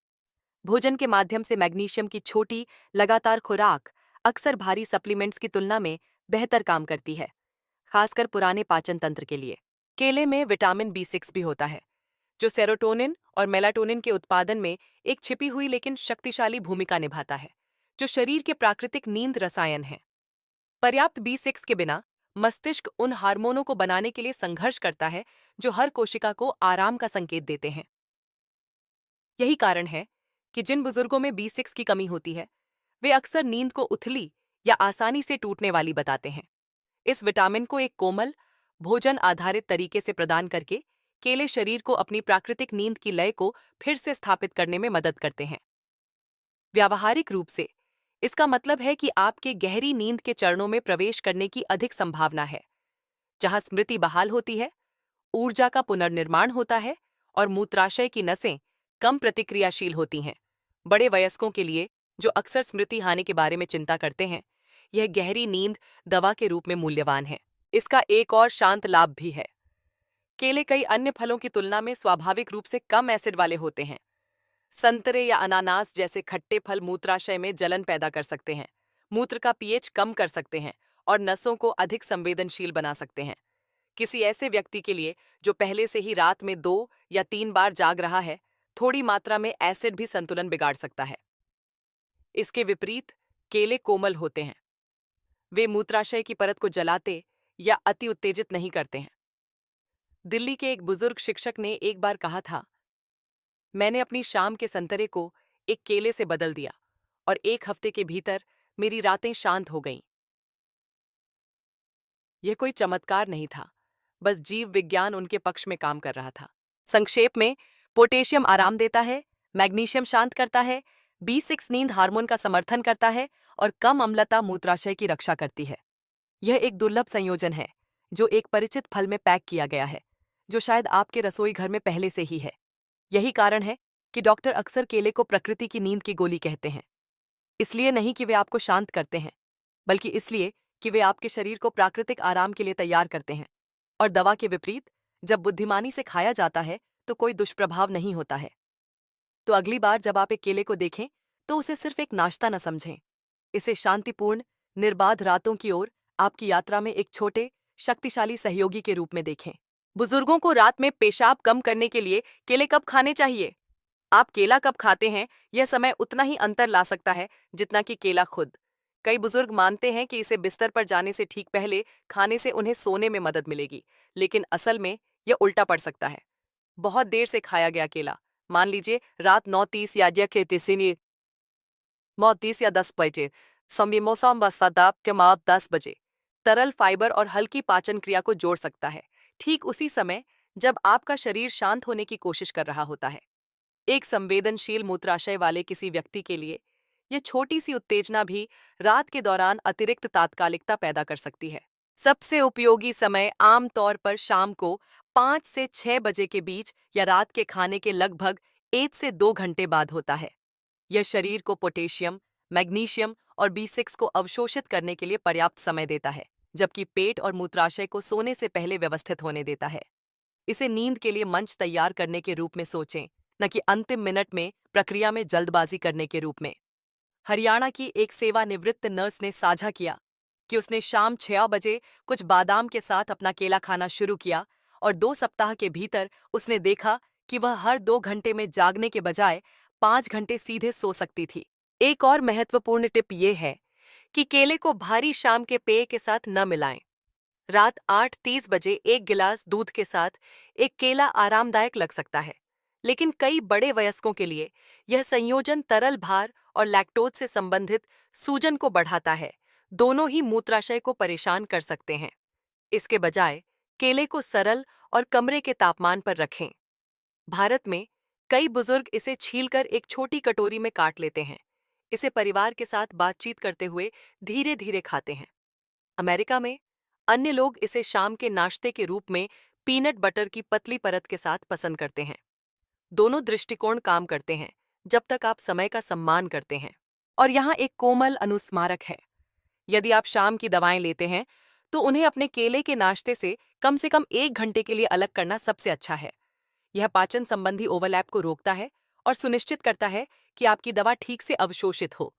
भोजन के माध्यम से मैग्नीशियम की छोटी, लगातार खुराक अक्सर भारी सप्लीमेंट्स की तुलना में बेहतर काम करती है, खासकर पुराने पाचन तंत्र के लिए। केले में विटामिन B6 भी होता है, जो सेरोटोनिन और मेलाटोनिन के उत्पादन में एक छिपी हुई लेकिन शक्तिशाली भूमिका निभाता है, जो शरीर के प्राकृतिक नींद रसायन है। पर्याप्त B6 के बिना मस्तिष्क उन हार्मोनों को बनाने के लिए संघर्ष करता है जो हर कोशिका को आराम का संकेत देते हैं। यही कारण है कि जिन बुजुर्गों में B6 की कमी होती है, वे अक्सर नींद को उथली या आसानी से टूटने वाली बताते हैं। इस विटामिन को एक कोमल, भोजन आधारित तरीके से प्रदान करके केले शरीर को अपनी प्राकृतिक नींद की लय को फिर से स्थापित करने में मदद करते हैं। व्यावहारिक रूप से इसका मतलब है कि आपके गहरी नींद के चरणों में प्रवेश करने की अधिक संभावना है, जहां स्मृति बहाल होती है, ऊर्जा का पुनर्निर्माण होता है और मूत्राशय की नसें कम प्रतिक्रियाशील होती हैं। बड़े वयस्कों के लिए, जो अक्सर स्मृति हानि के बारे में चिंता करते हैं, यह गहरी नींद दवा के रूप में मूल्यवान है। इसका एक और शांत लाभ भी है। केले कई अन्य फलों की तुलना में स्वाभाविक रूप से कम एसिड वाले होते हैं। संतरे या अनानास जैसे खट्टे फल मूत्राशय में जलन पैदा कर सकते हैं, मूत्र का पीएच कम कर सकते हैं और नसों को अधिक संवेदनशील बना सकते हैं। किसी ऐसे व्यक्ति के लिए जो पहले से ही रात में 2 या 3 बार जाग रहा है, थोड़ी मात्रा में एसिड भी संतुलन बिगाड़ सकता है। इसके विपरीत केले कोमल होते हैं। वे मूत्राशय की परत को जलाते या अति उत्तेजित नहीं करते हैं। दिल्ली के एक बुजुर्ग शिक्षक ने एक बार कहा था, मैंने अपनी शाम के संतरे को एक केले से बदल दिया और 1 हफ्ते के भीतर मेरी रातें शांत हो गईं। यह कोई चमत्कार नहीं था, बस जीव विज्ञान उनके पक्ष में काम कर रहा था। संक्षेप में, पोटेशियम आराम देता है, मैग्नीशियम शांत करता है, B6 नींद हार्मोन का समर्थन करता है और कम अम्लता मूत्राशय की रक्षा करती है। यह एक दुर्लभ संयोजन है जो एक परिचित फल में पैक किया गया है, जो शायद आपके रसोई घर में पहले से ही है। यही कारण है कि डॉक्टर अक्सर केले को प्रकृति की नींद की गोली कहते हैं। इसलिए नहीं कि वे आपको शांत करते हैं, बल्कि इसलिए कि वे आपके शरीर को प्राकृतिक आराम के लिए तैयार करते हैं। और दवा के विपरीत, जब बुद्धिमानी से खाया जाता है तो कोई दुष्प्रभाव नहीं होता है। तो अगली बार जब आप एक केले को देखें तो उसे सिर्फ एक नाश्ता न समझें। इसे शांतिपूर्ण, निर्बाध रातों की ओर आपकी यात्रा में एक छोटे, शक्तिशाली सहयोगी के रूप में देखें। बुजुर्गों को रात में पेशाब कम करने के लिए केले कब खाने चाहिए? आप केला कब खाते हैं, यह समय उतना ही अंतर ला सकता है जितना कि केला खुद। कई बुजुर्ग मानते हैं कि इसे बिस्तर पर जाने से ठीक पहले खाने से उन्हें सोने में मदद मिलेगी, लेकिन असल में यह उल्टा पड़ सकता है। बहुत देर से खाया गया केला, मान लीजिए रात 9:30 या 9:30 या 10 बजे, मौसम व सदाब के माप 10 बजे, तरल फाइबर और हल्की पाचन क्रिया को जोड़ सकता है, ठीक उसी समय जब आपका शरीर शांत होने की कोशिश कर रहा होता है। एक संवेदनशील मूत्राशय वाले किसी व्यक्ति के लिए यह छोटी सी उत्तेजना भी रात के दौरान अतिरिक्त तात्कालिकता पैदा कर सकती है। सबसे उपयोगी समय आमतौर पर शाम को 5 से 6 बजे के बीच या रात के खाने के लगभग 1 से 2 घंटे बाद होता है। यह शरीर को पोटेशियम, मैग्नीशियम और B6 को अवशोषित करने के लिए पर्याप्त समय देता है, जबकि पेट और मूत्राशय को सोने से पहले व्यवस्थित होने देता है। इसे नींद के लिए मंच तैयार करने के रूप में सोचें, न कि अंतिम मिनट में प्रक्रिया में जल्दबाजी करने के रूप में। हरियाणा की एक सेवानिवृत्त नर्स ने साझा किया कि उसने शाम 6 बजे कुछ बादाम के साथ अपना केला खाना शुरू किया और 2 सप्ताह के भीतर उसने देखा कि वह हर 2 घंटे में जागने के बजाय 5 घंटे सीधे सो सकती थी। एक और महत्वपूर्ण टिप ये है कि केले को भारी शाम के पेय के साथ न मिलाएं। रात 8:30 बजे एक गिलास दूध के साथ एक केला आरामदायक लग सकता है, लेकिन कई बड़े वयस्कों के लिए यह संयोजन तरल भार और लैक्टोज से संबंधित सूजन को बढ़ाता है, दोनों ही मूत्राशय को परेशान कर सकते हैं। इसके बजाय केले को सरल और कमरे के तापमान पर रखें। भारत में कई बुजुर्ग इसे छीलकर एक छोटी कटोरी में काट लेते हैं। इसे परिवार के साथ बातचीत करते हुए धीरे धीरे खाते हैं। अमेरिका में अन्य लोग इसे शाम के नाश्ते के रूप में पीनट बटर की पतली परत के साथ पसंद करते हैं। दोनों दृष्टिकोण काम करते हैं जब तक आप समय का सम्मान करते हैं। और यहाँ एक कोमल अनुस्मारक है। यदि आप शाम की दवाएं लेते हैं तो उन्हें अपने केले के नाश्ते से कम 1 घंटे के लिए अलग करना सबसे अच्छा है। यह पाचन संबंधी ओवरलैप को रोकता है और सुनिश्चित करता है कि आपकी दवा ठीक से अवशोषित हो।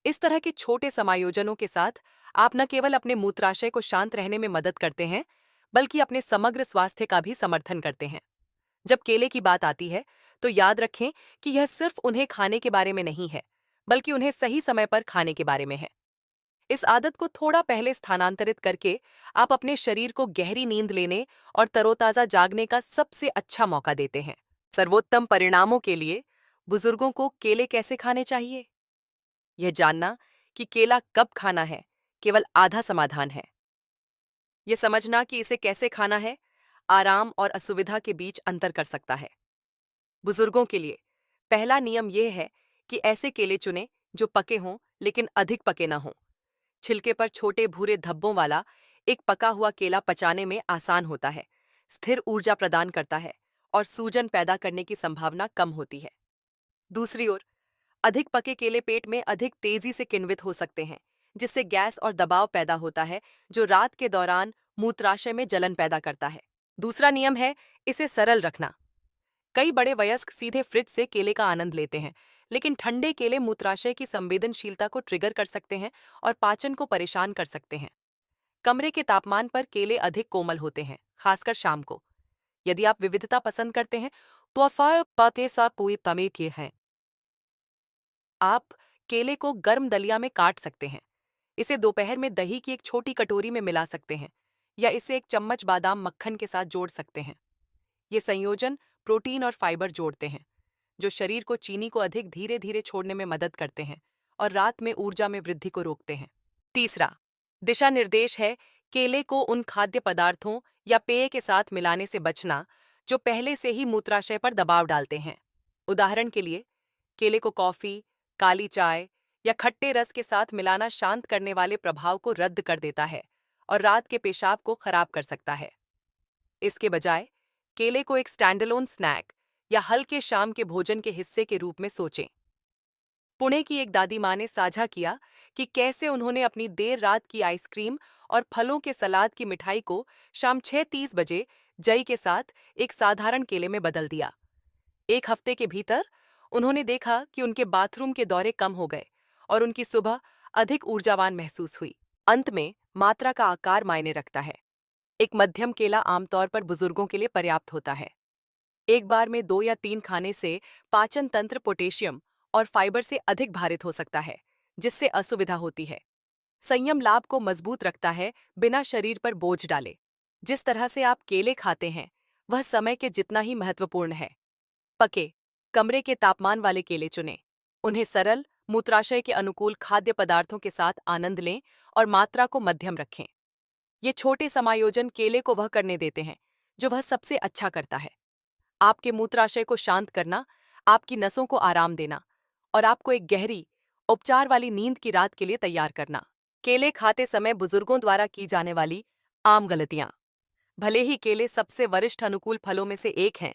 इस तरह के छोटे समायोजनों के साथ आप न केवल अपने मूत्राशय को शांत रहने में मदद करते हैं, बल्कि अपने समग्र स्वास्थ्य का भी समर्थन करते हैं। जब केले की बात आती है तो याद रखें कि यह सिर्फ उन्हें खाने के बारे में नहीं है, बल्कि उन्हें सही समय पर खाने के बारे में है। इस आदत को थोड़ा पहले स्थानांतरित करके आप अपने शरीर को गहरी नींद लेने और तरोताजा जागने का सबसे अच्छा मौका देते हैं। सर्वोत्तम परिणामों के लिए बुजुर्गों को केले कैसे खाने चाहिए? यह जानना कि केला कब खाना है केवल आधा समाधान है। यह समझना कि इसे कैसे खाना है आराम और असुविधा के बीच अंतर कर सकता है। बुजुर्गों के लिए पहला नियम यह है कि ऐसे केले चुनें जो पके हों लेकिन अधिक पके ना हों। छिलके पर छोटे भूरे धब्बों वाला एक पका हुआ केला पचाने में आसान होता है, स्थिर ऊर्जा प्रदान करता है और सूजन पैदा करने की संभावना कम होती है। दूसरी ओर, अधिक पके केले पेट में अधिक तेजी से किण्वित हो सकते हैं, जिससे गैस और दबाव पैदा होता है जो रात के दौरान मूत्राशय में जलन पैदा करता है। दूसरा नियम है इसे सरल रखना। कई बड़े वयस्क सीधे फ्रिज से केले का आनंद लेते हैं, लेकिन ठंडे केले मूत्राशय की संवेदनशीलता को ट्रिगर कर सकते हैं और पाचन को परेशान कर सकते हैं। कमरे के तापमान पर केले अधिक कोमल होते हैं, खासकर शाम को। यदि आप विविधता पसंद करते हैं तो हैं। आप केले को गर्म दलिया में काट सकते हैं। इसे दोपहर में दही की एक छोटी कटोरी में मिला सकते हैं या इसे एक चम्मच बादाम मक्खन के साथ जोड़ सकते हैं। ये संयोजन प्रोटीन और फाइबर जोड़ते हैं, जो शरीर को चीनी को अधिक धीरे धीरे छोड़ने में मदद करते हैं और रात में ऊर्जा में वृद्धि को रोकते हैं। तीसरा दिशा निर्देश है केले को उन खाद्य पदार्थों या पेय के साथ मिलाने से बचना जो पहले से ही मूत्राशय पर दबाव डालते हैं। उदाहरण के लिए, केले को कॉफी, काली चाय या खट्टे रस के साथ मिलाना शांत करने वाले प्रभाव को रद्द कर देता है और रात के पेशाब को खराब कर सकता है। इसके बजाय केले को एक स्टैंडअलोन स्नैक या हल्के शाम के भोजन के हिस्से के रूप में सोचें। पुणे की एक दादी माँ ने साझा किया कि कैसे उन्होंने अपनी देर रात की आइसक्रीम और फलों के सलाद की मिठाई को शाम 6:30 बजे जई के साथ एक साधारण केले में बदल दिया। एक हफ्ते के भीतर उन्होंने देखा कि उनके बाथरूम के दौरे कम हो गए और उनकी सुबह अधिक ऊर्जावान महसूस हुई। अंत में मात्रा का आकार मायने रखता है। एक मध्यम केला आमतौर पर बुजुर्गों के लिए पर्याप्त होता है। एक बार में 2 या 3 खाने से पाचन तंत्र पोटेशियम और फाइबर से अधिक भारित हो सकता है, जिससे असुविधा होती है। संयम लाभ को मजबूत रखता है, बिना शरीर पर बोझ डाले। जिस तरह से आप केले खाते हैं, वह समय के जितना ही महत्वपूर्ण है। पके, कमरे के तापमान वाले केले चुनें। उन्हें सरल, मूत्राशय के अनुकूल खाद्य पदार्थों के साथ आनंद लें और मात्रा को मध्यम रखें। ये छोटे समायोजन केले को वह करने देते हैं जो वह सबसे अच्छा करता है। आपके मूत्राशय को शांत करना, आपकी नसों को आराम देना और आपको एक गहरी, उपचार वाली नींद की रात के लिए तैयार करना। केले खाते समय बुजुर्गों द्वारा की जाने वाली आम गलतियां। भले ही केले सबसे वरिष्ठ अनुकूल फलों में से एक हैं,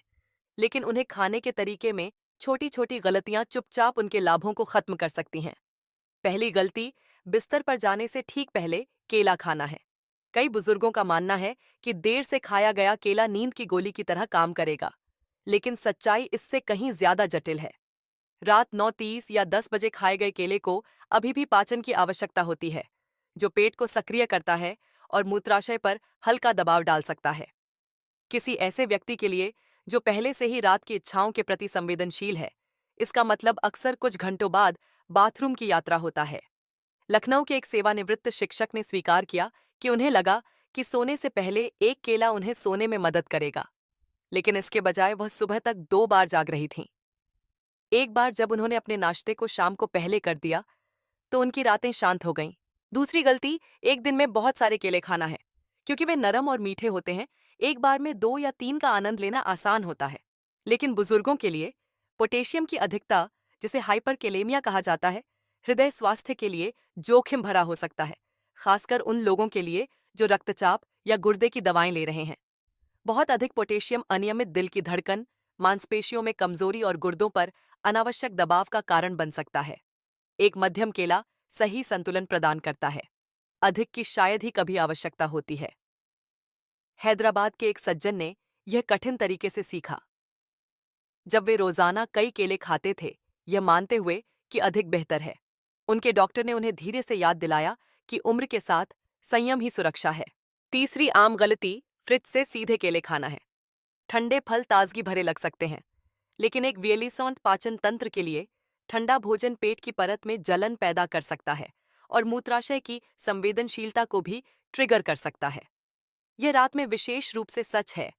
लेकिन उन्हें खाने के तरीके में छोटी छोटी गलतियां चुपचाप उनके लाभों को खत्म कर सकती हैं। पहली गलती, बिस्तर पर जाने से ठीक पहले केला खाना है। कई बुजुर्गों का मानना है कि देर से खाया गया केला नींद की गोली की तरह काम करेगा, लेकिन सच्चाई इससे कहीं ज्यादा जटिल है। रात 9:30 या 10 बजे खाए गए केले को अभी भी पाचन की आवश्यकता होती है, जो पेट को सक्रिय करता है और मूत्राशय पर हल्का दबाव डाल सकता है। किसी ऐसे व्यक्ति के लिए जो पहले से ही रात की इच्छाओं के प्रति संवेदनशील है, इसका मतलब अक्सर कुछ घंटों बाद बाथरूम की यात्रा होता है। लखनऊ के एक सेवानिवृत्त शिक्षक ने स्वीकार किया कि उन्हें लगा कि सोने से पहले एक केला उन्हें सोने में मदद करेगा, लेकिन इसके बजाय वह सुबह तक 2 बार जाग रही थीं। एक बार जब उन्होंने अपने नाश्ते को शाम को पहले कर दिया, तो उनकी रातें शांत हो गईं। दूसरी गलती, एक दिन में बहुत सारे केले खाना है। क्योंकि वे नरम और मीठे होते हैं, एक बार में 2 या 3 का आनंद लेना आसान होता है। लेकिन बुजुर्गों के लिए पोटेशियम की अधिकता, जिसे हाइपरकेलेमिया कहा जाता है, हृदय स्वास्थ्य के लिए जोखिम भरा हो सकता है, खासकर उन लोगों के लिए जो रक्तचाप या गुर्दे की दवाएं ले रहे हैं। बहुत अधिक पोटेशियम अनियमित दिल की धड़कन, मांसपेशियों में कमजोरी और गुर्दों पर अनावश्यक दबाव का कारण बन सकता है। एक मध्यम केला सही संतुलन प्रदान करता है। अधिक की शायद ही कभी आवश्यकता होती है। हैदराबाद के एक सज्जन ने यह कठिन तरीके से सीखा। जब वे रोजाना कई केले खाते थे, यह मानते हुए कि अधिक बेहतर है, उनके डॉक्टर ने उन्हें धीरे से याद दिलाया कि उम्र के साथ संयम ही सुरक्षा है। तीसरी आम गलती, फ्रिज से सीधे केले खाना है। ठंडे फल ताजगी भरे लग सकते हैं, लेकिन एक वियलिसॉन्ट पाचन तंत्र के लिए ठंडा भोजन पेट की परत में जलन पैदा कर सकता है और मूत्राशय की संवेदनशीलता को भी ट्रिगर कर सकता है। यह रात में विशेष रूप से सच है,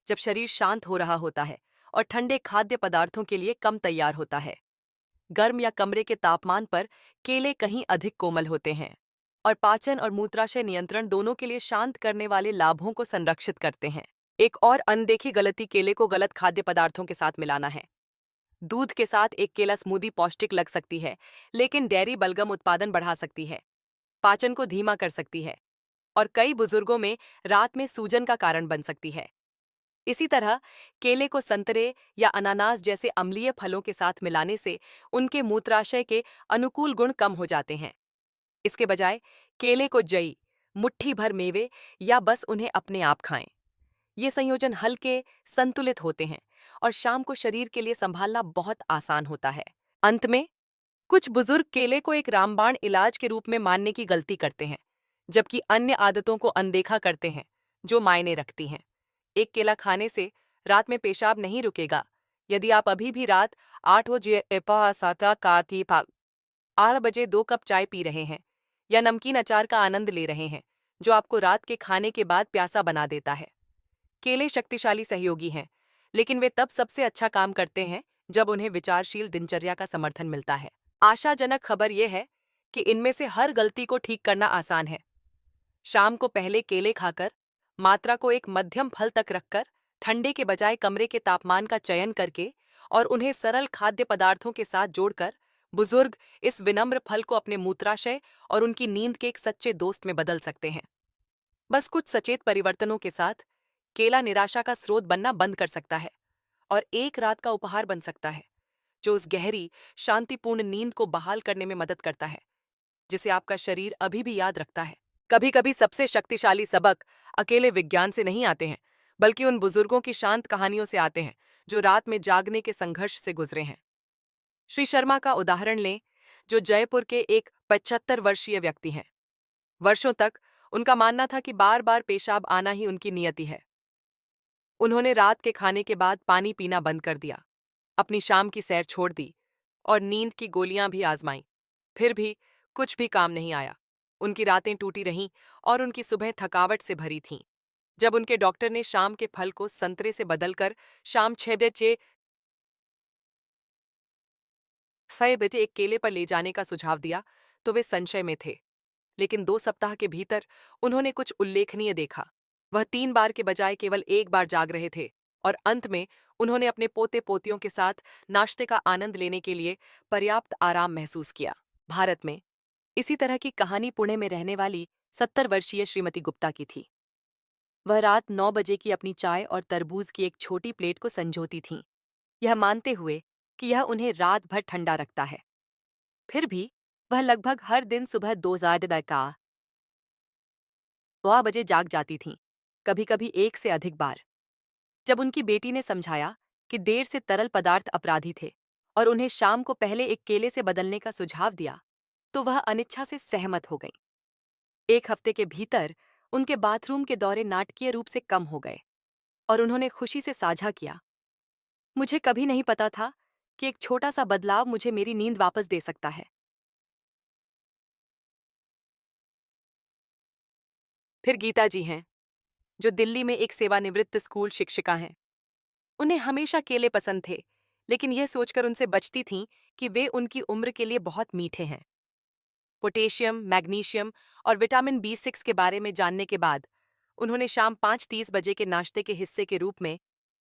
जब शरीर शांत हो रहा होता है और ठंडे खाद्य पदार्थों के लिए कम तैयार होता है। गर्म या कमरे के तापमान पर केले कहीं अधिक कोमल होते हैं और पाचन और मूत्राशय नियंत्रण दोनों के लिए शांत करने वाले लाभों को संरक्षित करते हैं। एक और अनदेखी गलती केले को गलत खाद्य पदार्थों के साथ मिलाना है। दूध के साथ एक केला स्मूदी पौष्टिक लग सकती है, लेकिन डेयरी बलगम उत्पादन बढ़ा सकती है, पाचन को धीमा कर सकती है और कई बुजुर्गों में रात में सूजन का कारण बन सकती है। इसी तरह केले को संतरे या अनानास जैसे अम्लीय फलों के साथ मिलाने से उनके मूत्राशय के अनुकूल गुण कम हो जाते हैं। इसके बजाय केले को जई, मुट्ठी भर मेवे या बस उन्हें अपने आप खाएं। ये संयोजन हल्के, संतुलित होते हैं और शाम को शरीर के लिए संभालना बहुत आसान होता है। अंत में, कुछ बुजुर्ग केले को एक रामबाण इलाज के रूप में मानने की गलती करते हैं, जबकि अन्य आदतों को अनदेखा करते हैं जो मायने रखती हैं। एक केला खाने से रात में पेशाब नहीं रुकेगा यदि आप अभी भी रात 8 बजे 8 बजे 2 कप चाय पी रहे हैं या नमकीन अचार का आनंद ले रहे हैं, जो आपको रात के खाने के बाद प्यासा बना देता है। केले शक्तिशाली सहयोगी हैं, लेकिन वे तब सबसे अच्छा काम करते हैं जब उन्हें विचारशील दिनचर्या का समर्थन मिलता है। आशाजनक खबर यह है कि इनमें से हर गलती को ठीक करना आसान है। शाम को पहले केले खाकर, मात्रा को एक मध्यम फल तक रखकर, ठंडे के बजाय कमरे के तापमान का चयन करके और उन्हें सरल खाद्य पदार्थों के साथ जोड़कर बुजुर्ग इस विनम्र फल को अपने मूत्राशय और उनकी नींद के एक सच्चे दोस्त में बदल सकते हैं। बस कुछ सचेत परिवर्तनों के साथ केला निराशा का स्रोत बनना बंद कर सकता है और एक रात का उपहार बन सकता है जो उस गहरी, शांतिपूर्ण नींद को बहाल करने में मदद करता है जिसे आपका शरीर अभी भी याद रखता है। कभी कभी सबसे शक्तिशाली सबक अकेले विज्ञान से नहीं आते हैं, बल्कि उन बुजुर्गों की शांत कहानियों से आते हैं जो रात में जागने के संघर्ष से गुजरे हैं। श्री शर्मा का उदाहरण लें, जो जयपुर के एक 75 वर्षीय व्यक्ति हैं। वर्षों तक उनका मानना था कि बार बार पेशाब आना ही उनकी नियति है। उन्होंने रात के खाने के बाद पानी पीना बंद कर दिया, अपनी शाम की सैर छोड़ दी और नींद की गोलियां भी आजमाईं। फिर भी कुछ भी काम नहीं आया। उनकी रातें टूटी रहीं और उनकी सुबह थकावट से भरी थीं। जब उनके डॉक्टर ने शाम के फल को संतरे से बदलकर शाम 6 बजे एक केले पर ले जाने का सुझाव दिया, तो वे संशय में थे। लेकिन 2 सप्ताह के भीतर उन्होंने कुछ उल्लेखनीय देखा। वह 3 बार के बजाय केवल एक बार जाग रहे थे और अंत में उन्होंने अपने पोते पोतियों के साथ नाश्ते का आनंद लेने के लिए पर्याप्त आराम महसूस किया। भारत में इसी तरह की कहानी पुणे में रहने वाली 70 वर्षीय श्रीमती गुप्ता की थी। वह रात 9 बजे की अपनी चाय और तरबूज की एक छोटी प्लेट को संजोती थीं, यह मानते हुए कि यह उन्हें रात भर ठंडा रखता है। फिर भी वह लगभग हर दिन सुबह 2 बजे जाग जाती थीं, कभी कभी एक से अधिक बार। जब उनकी बेटी ने समझाया कि देर से तरल पदार्थ अपराधी थे और उन्हें शाम को पहले एक केले से बदलने का सुझाव दिया, तो वह अनिच्छा से सहमत हो गईं। एक हफ्ते के भीतर उनके बाथरूम के दौरे नाटकीय रूप से कम हो गए और उन्होंने खुशी से साझा किया, मुझे कभी नहीं पता था कि एक छोटा सा बदलाव मुझे मेरी नींद वापस दे सकता है। फिर गीता जी हैं, जो दिल्ली में एक सेवानिवृत्त स्कूल शिक्षिका हैं। उन्हें हमेशा केले पसंद थे, लेकिन यह सोचकर उनसे बचती थीं कि वे उनकी उम्र के लिए बहुत मीठे हैं। पोटेशियम, मैग्नीशियम और विटामिन B6 के बारे में जानने के बाद उन्होंने शाम 5:30 बजे के नाश्ते के हिस्से के रूप में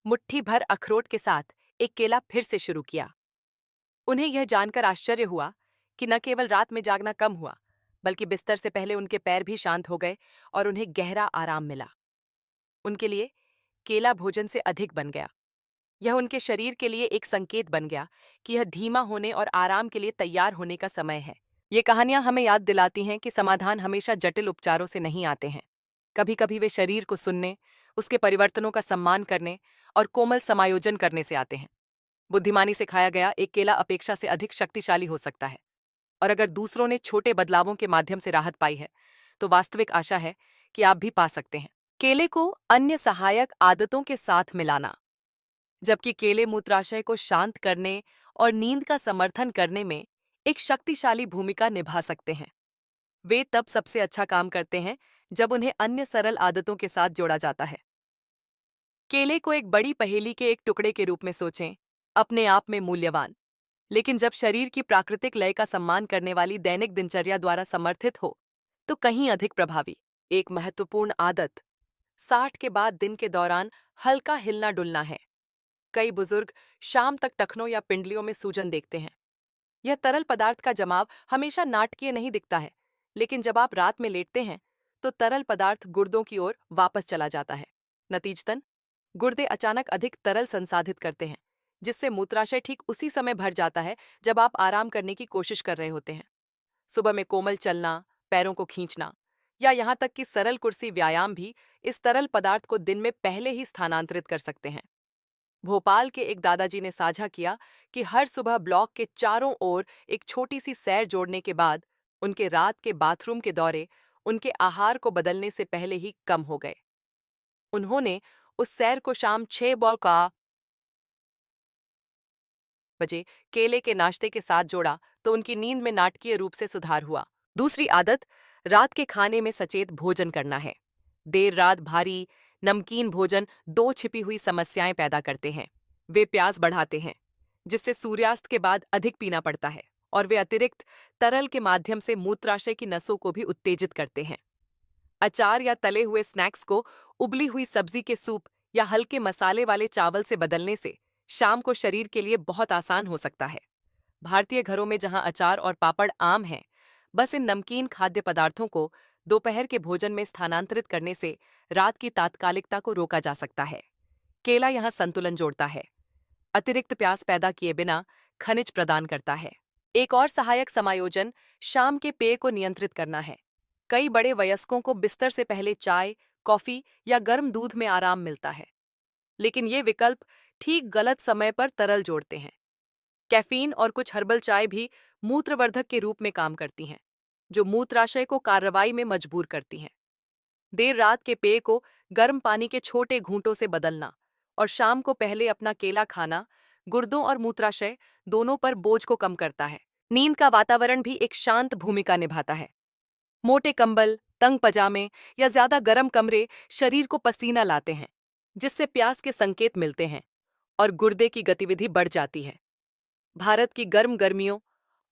मुट्ठी भर अखरोट के साथ एक केला फिर से शुरू किया। उन्हें यह जानकर आश्चर्य हुआ कि न केवल रात में जागना कम हुआ, बल्कि बिस्तर से पहले उनके पैर भी शांत हो गए और उन्हें गहरा आराम मिला। उनके लिए केला भोजन से अधिक बन गया। यह उनके शरीर के लिए एक संकेत बन गया कि यह धीमा होने और आराम के लिए तैयार होने का समय है। ये कहानियां हमें याद दिलाती हैं कि समाधान हमेशा जटिल उपचारों से नहीं आते हैं। कभी कभी वे शरीर को सुनने, उसके परिवर्तनों का सम्मान करने और कोमल समायोजन करने से आते हैं। बुद्धिमानी से खाया गया एक केला अपेक्षा से अधिक शक्तिशाली हो सकता है, और अगर दूसरों ने छोटे बदलावों के माध्यम से राहत पाई है, तो वास्तविक आशा है कि आप भी पा सकते हैं। केले को अन्य सहायक आदतों के साथ मिलाना। जबकि केले मूत्राशय को शांत करने और नींद का समर्थन करने में एक शक्तिशाली भूमिका निभा सकते हैं, वे तब सबसे अच्छा काम करते हैं जब उन्हें अन्य सरल आदतों के साथ जोड़ा जाता है। केले को एक बड़ी पहेली के एक टुकड़े के रूप में सोचें, अपने आप में मूल्यवान, लेकिन जब शरीर की प्राकृतिक लय का सम्मान करने वाली दैनिक दिनचर्या द्वारा समर्थित हो, तो कहीं अधिक प्रभावी। एक महत्वपूर्ण आदत 60 के बाद दिन के दौरान हल्का हिलना डुलना है। कई बुजुर्ग शाम तक टखनों या पिंडलियों में सूजन देखते हैं। यह तरल पदार्थ का जमाव हमेशा नाटकीय नहीं दिखता है, लेकिन जब आप रात में लेटते हैं तो तरल पदार्थ गुर्दों की ओर वापस चला जाता है। नतीजतन गुर्दे अचानक अधिक तरल संसाधित करते हैं, जिससे मूत्राशय ठीक उसी समय भर जाता है जब आप आराम करने की कोशिश कर रहे होते हैं। सुबह में कोमल चलना, पैरों को खींचना या यहाँ तक कि सरल कुर्सी व्यायाम भी इस तरल पदार्थ को दिन में पहले ही स्थानांतरित कर सकते हैं। भोपाल के एक दादाजी ने साझा किया कि हर सुबह ब्लॉक के चारों ओर एक छोटी सी सैर जोड़ने के बाद उनके रात के बाथरूम के दौरे उनके आहार को बदलने से पहले ही कम हो गए। उन्होंने उस सैर को शाम 6 बजे केले के नाश्ते के साथ जोड़ा तो उनकी नींद में नाटकीय रूप से सुधार हुआ। दूसरी आदत रात के खाने में सचेत भोजन करना है। देर रात भारी नमकीन भोजन दो छिपी हुई समस्याएं पैदा करते हैं। वे प्यास बढ़ाते हैं, जिससे सूर्यास्त के बाद अधिक पीना पड़ता है, और वे अतिरिक्त तरल के माध्यम से मूत्राशय की नसों को भी उत्तेजित करते हैं। अचार या तले हुए स्नैक्स को उबली हुई सब्जी के सूप या हल्के मसाले वाले चावल से बदलने से शाम को शरीर के लिए बहुत आसान हो सकता है। भारतीय घरों में जहां अचार और पापड़ आम हैं, बस इन नमकीन खाद्य पदार्थों को दोपहर के भोजन में स्थानांतरित करने से रात की तात्कालिकता को रोका जा सकता है। केला यहाँ संतुलन जोड़ता है, अतिरिक्त प्यास पैदा किए बिना खनिज प्रदान करता है। एक और सहायक समायोजन शाम के पेय को नियंत्रित करना है। कई बड़े वयस्कों को बिस्तर से पहले चाय, कॉफी या गर्म दूध में आराम मिलता है, लेकिन ये विकल्प ठीक गलत समय पर तरल जोड़ते हैं। कैफीन और कुछ हर्बल चाय भी मूत्रवर्धक के रूप में काम करती हैं, जो मूत्राशय को कार्रवाई में मजबूर करती हैं। देर रात के पेय को गर्म पानी के छोटे घूंटों से बदलना और शाम को पहले अपना केला खाना गुर्दों और मूत्राशय दोनों पर बोझ को कम करता है। नींद का वातावरण भी एक शांत भूमिका निभाता है। मोटे कंबल, तंग पजामे या ज्यादा गर्म कमरे शरीर को पसीना लाते हैं, जिससे प्यास के संकेत मिलते हैं और गुर्दे की गतिविधि बढ़ जाती है। भारत की गर्म गर्मियों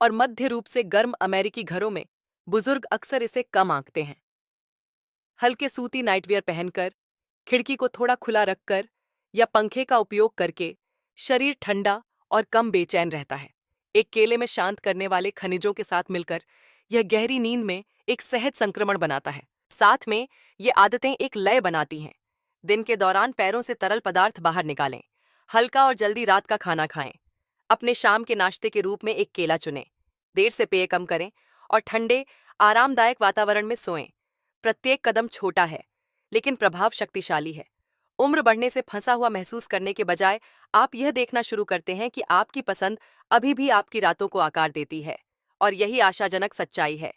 और मध्य रूप से गर्म अमेरिकी घरों में बुजुर्ग अक्सर इसे कम आंकते हैं। हल्के सूती नाइटवियर पहनकर, खिड़की को थोड़ा खुला रखकर या पंखे का उपयोग करके शरीर ठंडा और कम बेचैन रहता है। एक केले में शांत करने वाले खनिजों के साथ मिलकर यह गहरी नींद में एक सहज संक्रमण बनाता है। साथ में ये आदतें एक लय बनाती हैं। दिन के दौरान पैरों से तरल पदार्थ बाहर निकालें, हल्का और जल्दी रात का खाना खाएं, अपने शाम के नाश्ते के रूप में एक केला चुनें, देर से पेय कम करें और ठंडे, आरामदायक वातावरण में सोएं। प्रत्येक कदम छोटा है, लेकिन प्रभाव शक्तिशाली है। उम्र बढ़ने से फंसा हुआ महसूस करने के बजाय आप यह देखना शुरू करते हैं कि आपकी पसंद अभी भी आपकी रातों को आकार देती है, और यही आशाजनक सच्चाई है।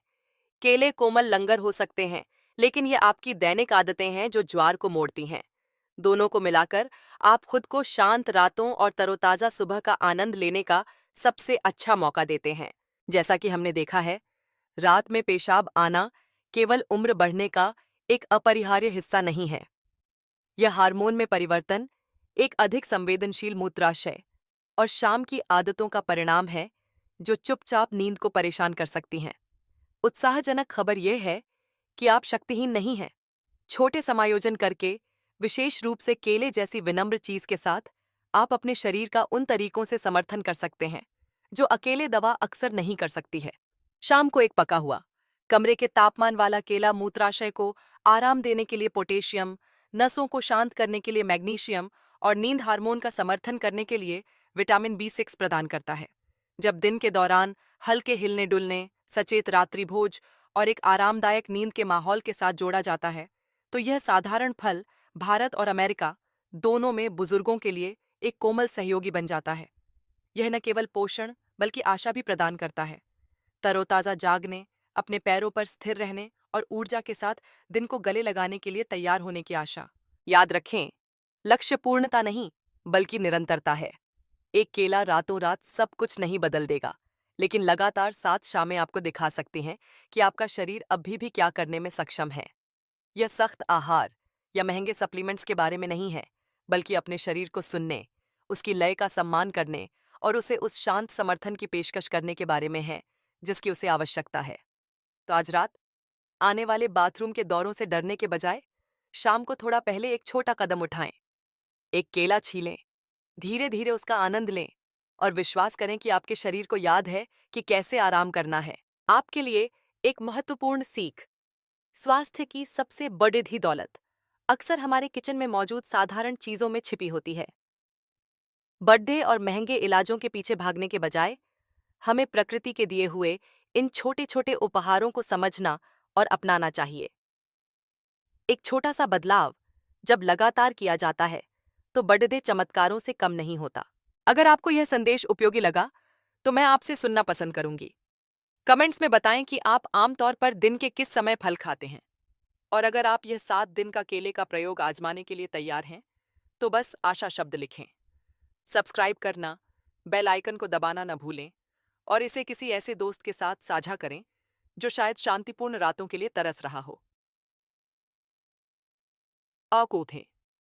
केले कोमल लंगर हो सकते हैं, लेकिन ये आपकी दैनिक आदतें हैं जो ज्वार को मोड़ती हैं। दोनों को मिलाकर आप खुद को शांत रातों और तरोताजा सुबह का आनंद लेने का सबसे अच्छा मौका देते हैं। जैसा कि हमने देखा है, रात में पेशाब आना केवल उम्र बढ़ने का एक अपरिहार्य हिस्सा नहीं है। यह हार्मोन में परिवर्तन, एक अधिक संवेदनशील मूत्राशय और शाम की आदतों का परिणाम है, जो चुपचाप नींद को परेशान कर सकती हैं। उत्साहजनक खबर यह है कि आप शक्तिहीन नहीं हैं। छोटे समायोजन करके, विशेष रूप से केले जैसी विनम्र चीज के साथ, आप अपने शरीर का उन तरीकों से समर्थन कर सकते हैं जो अकेले दवा अक्सर नहीं कर सकती है। शाम को एक पका हुआ, कमरे के तापमान वाला केला मूत्राशय को आराम देने के लिए पोटेशियम, नसों को शांत करने के लिए मैग्नीशियम और नींद हार्मोन का समर्थन करने के लिए विटामिन B6 प्रदान करता है। जब दिन के दौरान हल्के हिलने डुलने, सचेत रात्रि भोज और एक आरामदायक नींद के माहौल के साथ जोड़ा जाता है, तो यह साधारण फल भारत और अमेरिका दोनों में बुजुर्गों के लिए एक कोमल सहयोगी बन जाता है। यह न केवल पोषण बल्कि आशा भी प्रदान करता है। तरोताजा जागने, अपने पैरों पर स्थिर रहने और ऊर्जा के साथ दिन को गले लगाने के लिए तैयार होने की आशा। याद रखें, लक्ष्य पूर्णता नहीं बल्कि निरंतरता है। एक केला रातों रात सब कुछ नहीं बदल देगा, लेकिन लगातार 7 शामें आपको दिखा सकती हैं कि आपका शरीर अभी भी क्या करने में सक्षम है। यह सख्त आहार या महंगे सप्लीमेंट्स के बारे में नहीं है, बल्कि अपने शरीर को सुनने, उसकी लय का सम्मान करने और उसे उस शांत समर्थन की पेशकश करने के बारे में है जिसकी उसे आवश्यकता है। तो आज रात आने वाले बाथरूम के दौरों से डरने के बजाय शाम को थोड़ा पहले एक छोटा कदम उठाएं, एक केला छीलें, धीरे धीरे उसका आनंद लें और विश्वास करें कि आपके शरीर को याद है कि कैसे आराम करना है। आपके लिए एक महत्वपूर्ण सीख: स्वास्थ्य की सबसे बड़ी दौलत अक्सर हमारे किचन में मौजूद साधारण चीजों में छिपी होती है। बर्थडे और महंगे इलाजों के पीछे भागने के बजाय हमें प्रकृति के दिए हुए इन छोटे छोटे उपहारों को समझना और अपनाना चाहिए। एक छोटा सा बदलाव जब लगातार किया जाता है, तो बड़े चमत्कारों से कम नहीं होता। अगर आपको यह संदेश उपयोगी लगा, तो मैं आपसे सुनना पसंद करूंगी। कमेंट्स में बताएं कि आप आमतौर पर दिन के किस समय फल खाते हैं, और अगर आप यह 7 दिन का केले का प्रयोग आजमाने के लिए तैयार हैं, तो बस आशा शब्द लिखें। सब्सक्राइब करना, बेल आइकन को दबाना न भूलें और इसे किसी ऐसे दोस्त के साथ साझा करें जो शायद शांतिपूर्ण रातों के लिए तरस रहा हो।